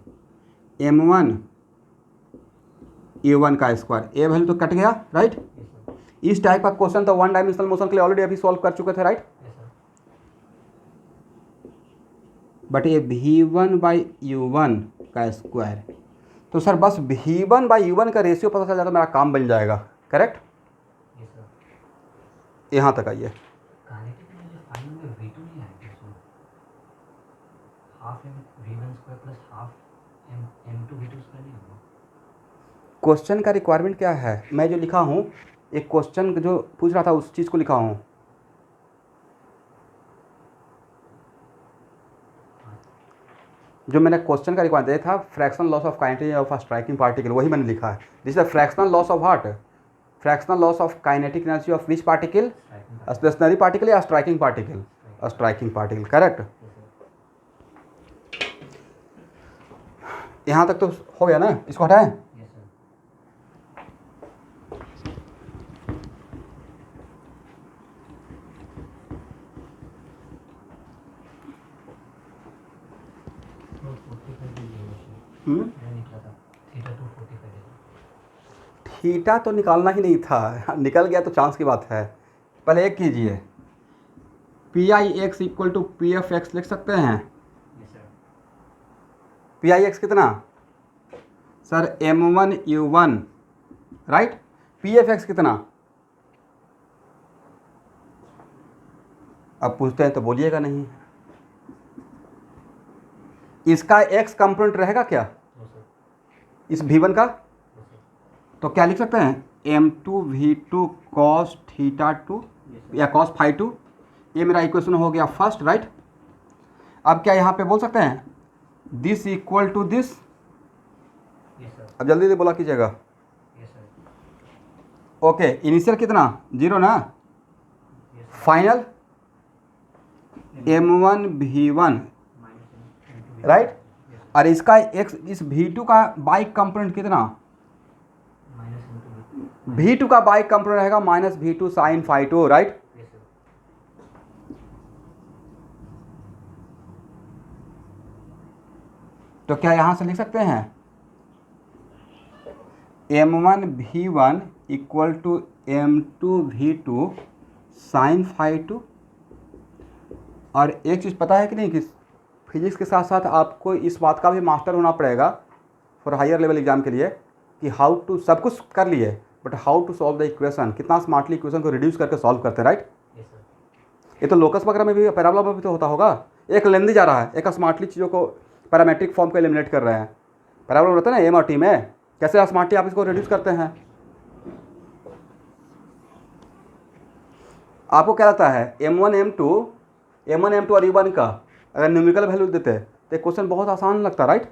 M1 U1 का स्क्वायर। ए वैल्यू तो कट गया, राइट? इस टाइप का क्वेश्चन तो वन डायमेंशनल मोशन के लिए ऑलरेडी अभी सॉल्व कर चुके थे, राइट? बट ये V1 बाई U1 का स्क्वायर, तो सर बस V1 बाई U1 का रेशियो पता चल जाता मेरा काम बन जाएगा, करेक्ट? यहाँ तक आइए। क्वेश्चन का रिक्वायरमेंट क्या है? मैं जो लिखा हूँ एक क्वेश्चन जो पूछ रहा था उस चीज़ को लिखा हूँ। जो मैंने क्वेश्चन का रिक्वायरमेंट दिया था fractional loss of kinetic of a striking particle, वही मैंने लिखा है। This is the fractional loss of what? Fractional loss of kinetic energy of which particle? Stationary particle या striking particle? Striking particle, correct? यहाँ तक तो हो गया ना? इसको हटाएं। थीटा तो निकालना ही नहीं था, निकल गया तो चांस की बात है। पहले एक कीजिए, PIX इक्वल टू PFX लिख सकते हैं? PIX कितना sir? M1 U1, right? PFX कितना? अब पूछते हैं तो बोलिएगा नहीं। इसका x कंपोनेंट रहेगा क्या इस V1 का? तो क्या लिख सकते हैं? M2 V2 cos थीटा 2 या cos phi 2। ये मेरा इक्वेशन हो गया फर्स्ट, राइट? अब क्या यहाँ पे बोल सकते हैं दिस इक्वल टू दिस? अब जल्दी से बोला कीजिएगा। ओके, इनिशियल कितना? 0 ना? Final M1 V1, right? और इसका x इस V2 का बाइक कंपोनेंट कितना? V2 का बाइक कंपोनेंट रहेगा minus V2 sine phi 2, right? तो क्या यहां से लिख सकते हैं M1 V1 equal to M2 V2 sine phi 2? और एक चीज़ पता है कि नहीं कि फिजिक्स के साथ साथ आपको इस बात का भी मास्टर होना पड़ेगा फॉर हायर लेवल एग्जाम के लिए कि हाउ टू, सब कुछ कर लिए but how to solve the equation, कितना स्मार्टली इक्वेशन को रिड्यूस करके सॉल्व करते हैं, राइट? ये तो लोकस वगैरह में भी, पैराबोला में भी तो होता होगा। एक लेंदी जा रहा है, एक स्मार्टली चीज़ों को पैरामेट्रिक फॉर्म को एलिमिनेट कर रहे हैं। पैराबोला होता है ना M और T में, कैसे स्मार्टली आप इसको रिड्यूस करते हैं? आपको क्या लगता है M1 M2 और U1 का अगर न्यूमेरिकल वैल्यू देते तो क्वेश्चन बहुत आसान लगता, राइट?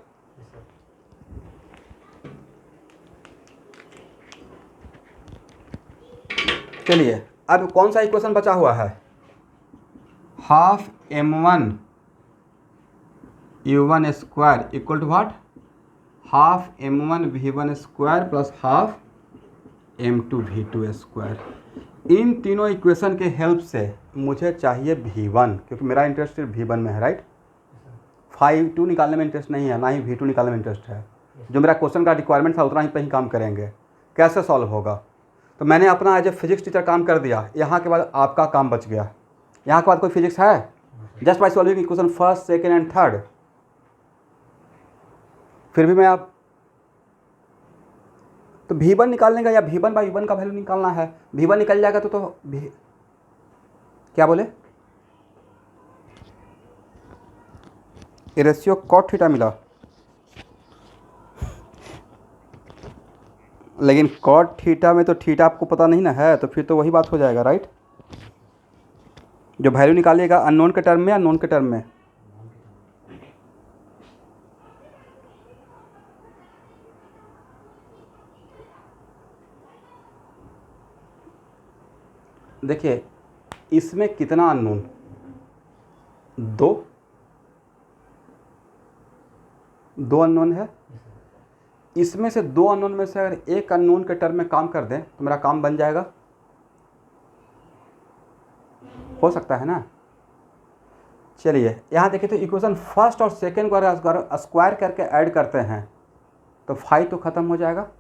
चलिए अब कौन सा इक्वेशन बचा हुआ है? Half M1 U1 square equal to what? Half M1 V1 square plus half M2 V2 square. इन तीनों इक्वेशन के हेल्प से मुझे चाहिए V1, क्योंकि मेरा इंटरेस्ट सिर्फ V1 में है, राइट? 5-2 निकालने में इंटरेस्ट नहीं है, ना ही V2 निकालने में इंटरेस्ट है। जो मेरा क्वेश्चन का रिक्वायरमेंट था उतना ही पे ही काम करेंगे। कैसे सॉल्व होगा? तो मैंने अपना एज ए फिजिक्स टीचर काम कर दिया, यहाँ के बाद आपका काम बच गया। यहाँ के बाद कोई फिजिक्स है? Just by solving equation first, second and third. फिर भी मैं आप तो V1 निकालने का या V1 बाई U1 का वैल्यू निकालना है। V1 निकल जाएगा तो क्या बोले? रेशियो कॉट थीटा मिला, लेकिन कॉट थीटा में तो थीटा आपको पता नहीं ना है, तो फिर तो वही बात हो जाएगा, राइट? जो वैल्यू निकालिएगा अननोन के टर्म में या नोन के टर्म में? देखिए इसमें कितना अननोन? दो अननोन है। इसमें से दो अननोन में से अगर एक अननोन के टर्म में काम कर दें तो मेरा काम बन जाएगा, हो सकता है ना? चलिए यहाँ देखिए तो इक्वेशन फर्स्ट और सेकेंड को अगर स्क्वायर करके ऐड करते हैं तो 5 तो ख़त्म हो जाएगा।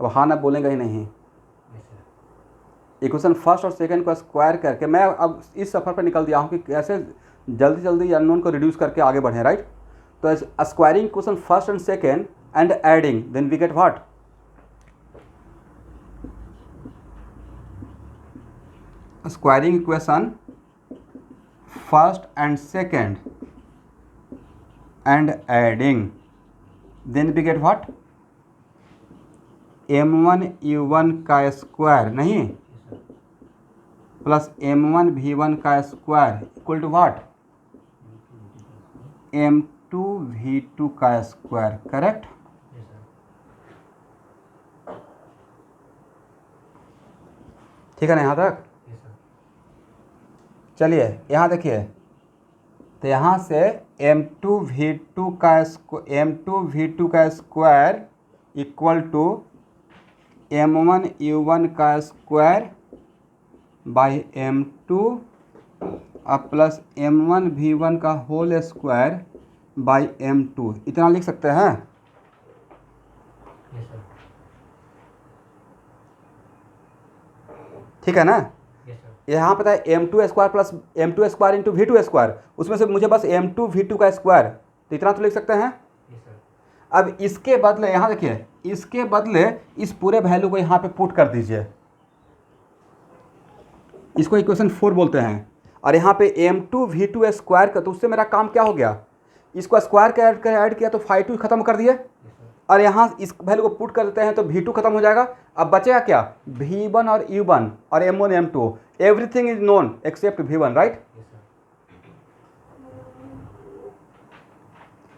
अब हाँ ना बोलेंगे ही नहीं। इक्वेशन फर्स्ट और सेकेंड को स्क्वायर करके मैं अब इस सफ़र पर निकल दिया हूँ कि कैसे जल्दी जल्दी अननोन को रिड्यूस करके आगे बढ़ें, राइट? तो squaring equation first and second and adding, then we get what? Squaring equation first and second and adding, then we get what? M1 U1 का स्क्वायर नहीं प्लस M1 V1 का square equal to what? M2 V2 का square, correct? ठीक है ना यहाँ तक? चलिए यहाँ देखिए तो यहाँ से M2 V2 का square equal to M1 U1 का स्क्वायर बाई M2 अब प्लस M1 V1 का होल स्क्वायर बाई M2, इतना लिख सकते हैं। ठीक है ना? यहाँ पता है M2 square plus M2 square into V2 square, उसमें से मुझे बस M2 V2 का स्क्वायर, तो इतना तो लिख सकते हैं। अब इसके बदले यहाँ देखिए, इसके बदले इस पूरे वैल्यू को यहाँ पे पुट कर दीजिए, इसको इक्वेशन 4 बोलते हैं। और यहाँ पे M2 V2 स्क्वायर का, तो उससे मेरा काम क्या हो गया? इसको स्क्वायर के ऐड किया तो 5 खत्म कर दिए, और यहाँ इस वैल्यू को पुट कर देते हैं तो V2 खत्म हो जाएगा। अब बचेगा क्या? V1 और U1 और M1 M2, everything is known except V1, right?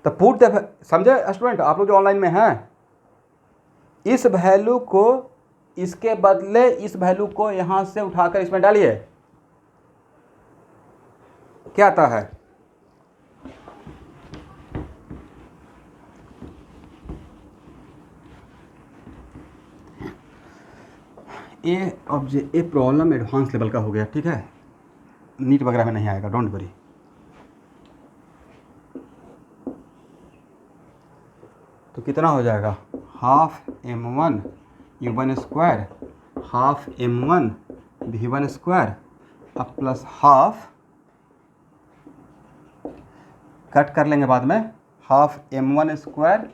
तो पुट द, समझे स्टूडेंट आप लोग जो ऑनलाइन में हैं? इस वैल्यू को इसके बदले इस वैल्यू को यहाँ से उठाकर इसमें डालिए, क्या आता है? ये प्रॉब्लम एडवांस लेवल का हो गया, ठीक है? नीट वगैरह में नहीं आएगा, डोंट वरी। तो कितना हो जाएगा? Half M1 U1 square half M1 V1 square अब प्लस हाफ, कट कर लेंगे बाद में, half M1 square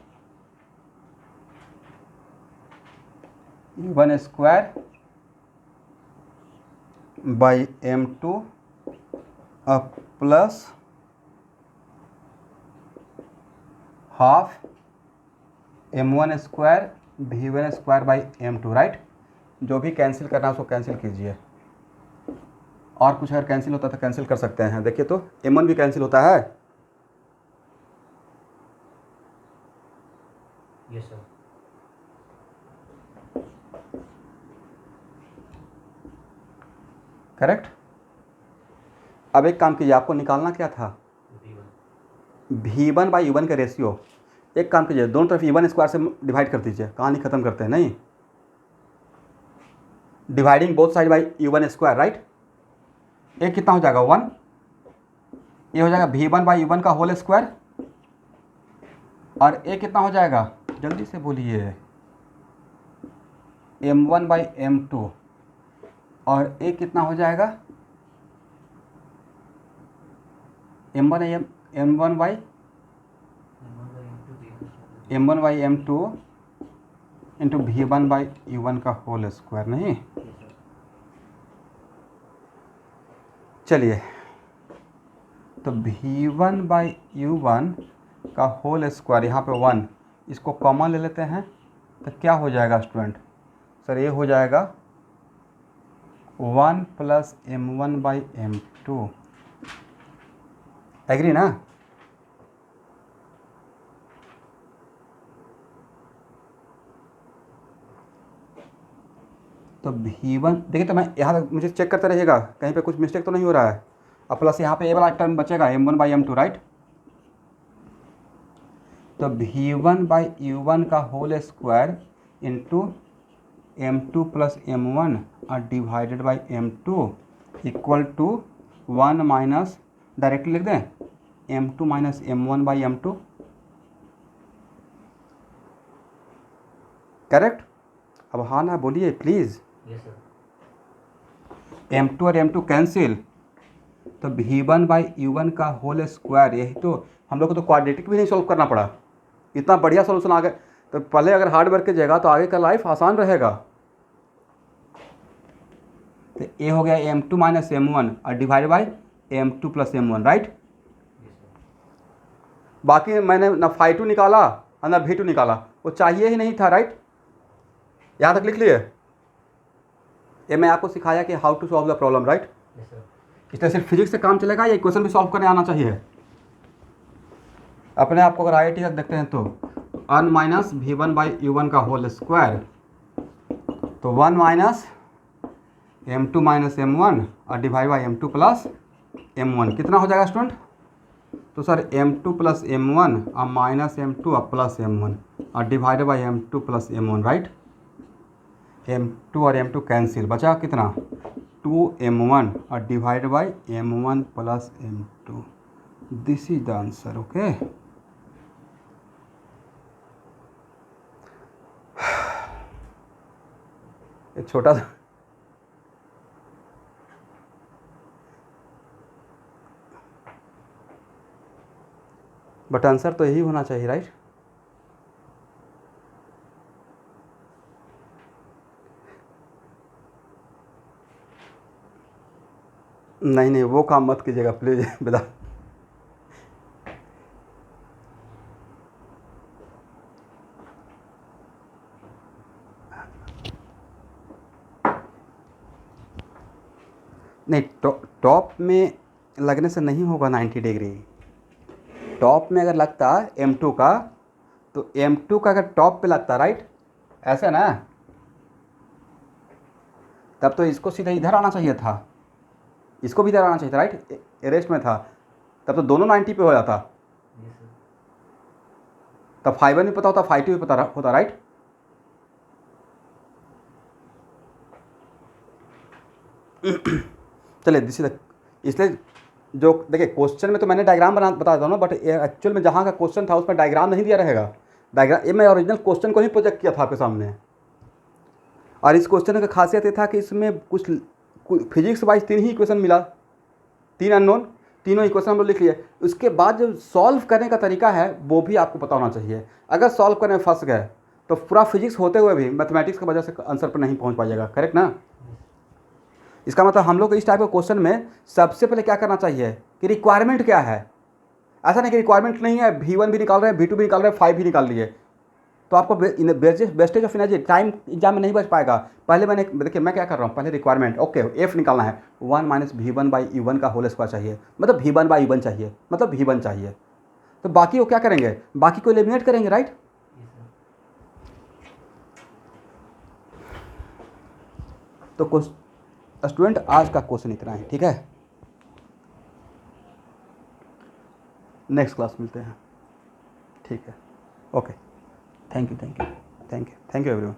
U1 square by M2 अब plus half m1 square v1 square by m2, right. जो भी कैंसिल करना है उसको कैंसिल कीजिए, और कुछ अगर कैंसिल होता है तो कैंसिल कर सकते हैं। देखिए तो m1 भी कैंसिल होता है, यस सर। करेक्ट। अब एक काम कीजिए, आपको निकालना क्या था, v1 बाई u1 का रेशियो। एक काम कीजिए, दोनों तरफ e1 स्क्वायर से डिवाइड कर दीजिए, कहानी खत्म करते हैं। नहीं, dividing both side by u1 square, right. एक कितना हो जाएगा 1, ये हो जाएगा v1 बाई u1 का होल स्क्वायर, और एक कितना हो जाएगा, जल्दी से बोलिए, m1 बाई m2, और एक कितना हो जाएगा m1 by m2 into v1 by u1 का होल स्क्वायर। नहीं, चलिए तो v1 बाई u1 का होल स्क्वायर, यहाँ पे 1, इसको कॉमन ले लेते हैं तो क्या हो जाएगा स्टूडेंट, सर ये हो जाएगा 1 plus m1 by m2। Agree ना। तो v1 देखिए, तो मैं यहाँ तक मुझे चेक करते रहिएगा कहीं पे कुछ मिस्टेक तो नहीं हो रहा है। अब प्लस यहाँ पे ए वाला टर्म बचेगा m1 बाई m2, राइट। तो v1 बाई u1 का whole square into m2 plus m1 और divided by m2 equal to 1 minus, directly लिख दें, m2 minus m1 by m2। Correct. अब हाँ ना बोलिए प्लीज़। Yes sir. m2 और m2 कैंसिल, तो v1 बाई u1 का होल स्क्वायर, यही तो हम लोग को तो क्वाड्रेटिक भी नहीं सॉल्व करना पड़ा, इतना बढ़िया सॉल्यूशन आ गया। तो पहले अगर हार्ड वर्क कीजिएगा तो आगे का लाइफ आसान रहेगा। तो ये हो गया m2 माइनस m1 और divide by m2 plus m1, right. बाकी मैंने ना phi2 निकाला और ना v2 निकाला, वो चाहिए ही नहीं था, राइट। यहाँ तक लिख लिए। ये मैं आपको सिखाया कि how to solve the problem, right. Yes sir. इसलिए सिर्फ फिजिक्स से काम चलेगा या इक्वेशन भी सॉल्व करने आना चाहिए। अपने आप को अगर IIT तक देखते हैं तो 1 माइनस v1 बाई u1 का होल स्क्वायर, तो 1 माइनस m2 माइनस m1 और divide by m2 plus m1 कितना हो जाएगा स्टूडेंट, तो सर m2 प्लस m1 और माइनस m2 और प्लस m1 और divide by m2 plus m1, right. m2 और m2 कैंसिल, बचा कितना 2m1 और divide by m1 plus m2। This is the answer. Okay, एक छोटा सा बट आंसर तो यही होना चाहिए, राइट। नहीं नहीं, वो काम मत कीजिएगा प्लीज बेटा। नहीं, टॉप में लगने से नहीं होगा 90 डिग्री। टॉप में अगर लगता m2 का, तो m2 का अगर टॉप पे लगता, राइट, ऐसे ना, तब तो इसको सीधा इधर आना चाहिए था, इसको भी इधर आना चाहिए था, राइट। रेस्ट में था तब तो दोनों 90 पे हो जाता। Yes sir. तब phi1 भी पता होता, phi2 भी पता होता, राइट। चलिए दिस इज, इसलिए जो देखिए क्वेश्चन में तो मैंने डायग्राम बता देता हूँ, बट एक्चुअल में जहाँ का क्वेश्चन था उसमें डायग्राम नहीं दिया रहेगा। डायग्राम ये मैं ओरिजिनल क्वेश्चन को ही प्रोजेक्ट किया था आपके सामने, और इस क्वेश्चन का खासियत ये था कि इसमें कुछ फिजिक्स वाइज 3 ही इक्वेशन मिला, 3 अननोन, तीनों इक्वेशन हम लोग लिख लिए। उसके बाद जो सॉल्व करने का तरीका है वो भी आपको पता होना चाहिए। अगर सॉल्व करने में फंस गए तो पूरा फिजिक्स होते हुए भी मैथमेटिक्स की वजह से आंसर पर नहीं पहुँच पाइएगा, करेक्ट ना। इसका मतलब हम लोग को इस टाइप के क्वेश्चन में सबसे पहले क्या करना चाहिए कि रिक्वायरमेंट क्या है। ऐसा नहीं कि रिक्वायरमेंट नहीं है, v1 भी निकाल रहे हैं, v2 भी निकाल रहे हैं, 5 भी निकाल लिए, तो आपको wastage of energy time exam में नहीं बच पाएगा। पहले मैंने देखिए मैं क्या कर रहा हूँ, पहले रिक्वायरमेंट ओके एफ निकालना है 1 - V1/E1 का होल स्क्वायर चाहिए, मतलब V1/E1 चाहिए, मतलब V1 चाहिए। तो बाकी वो क्या करेंगे, बाकी को एलिमिनेट करेंगे, राइट। तो स्टूडेंट आज का क्वेश्चन इतना है, ठीक है। नेक्स्ट क्लास मिलते हैं, ठीक है, ओके। Thank you everyone.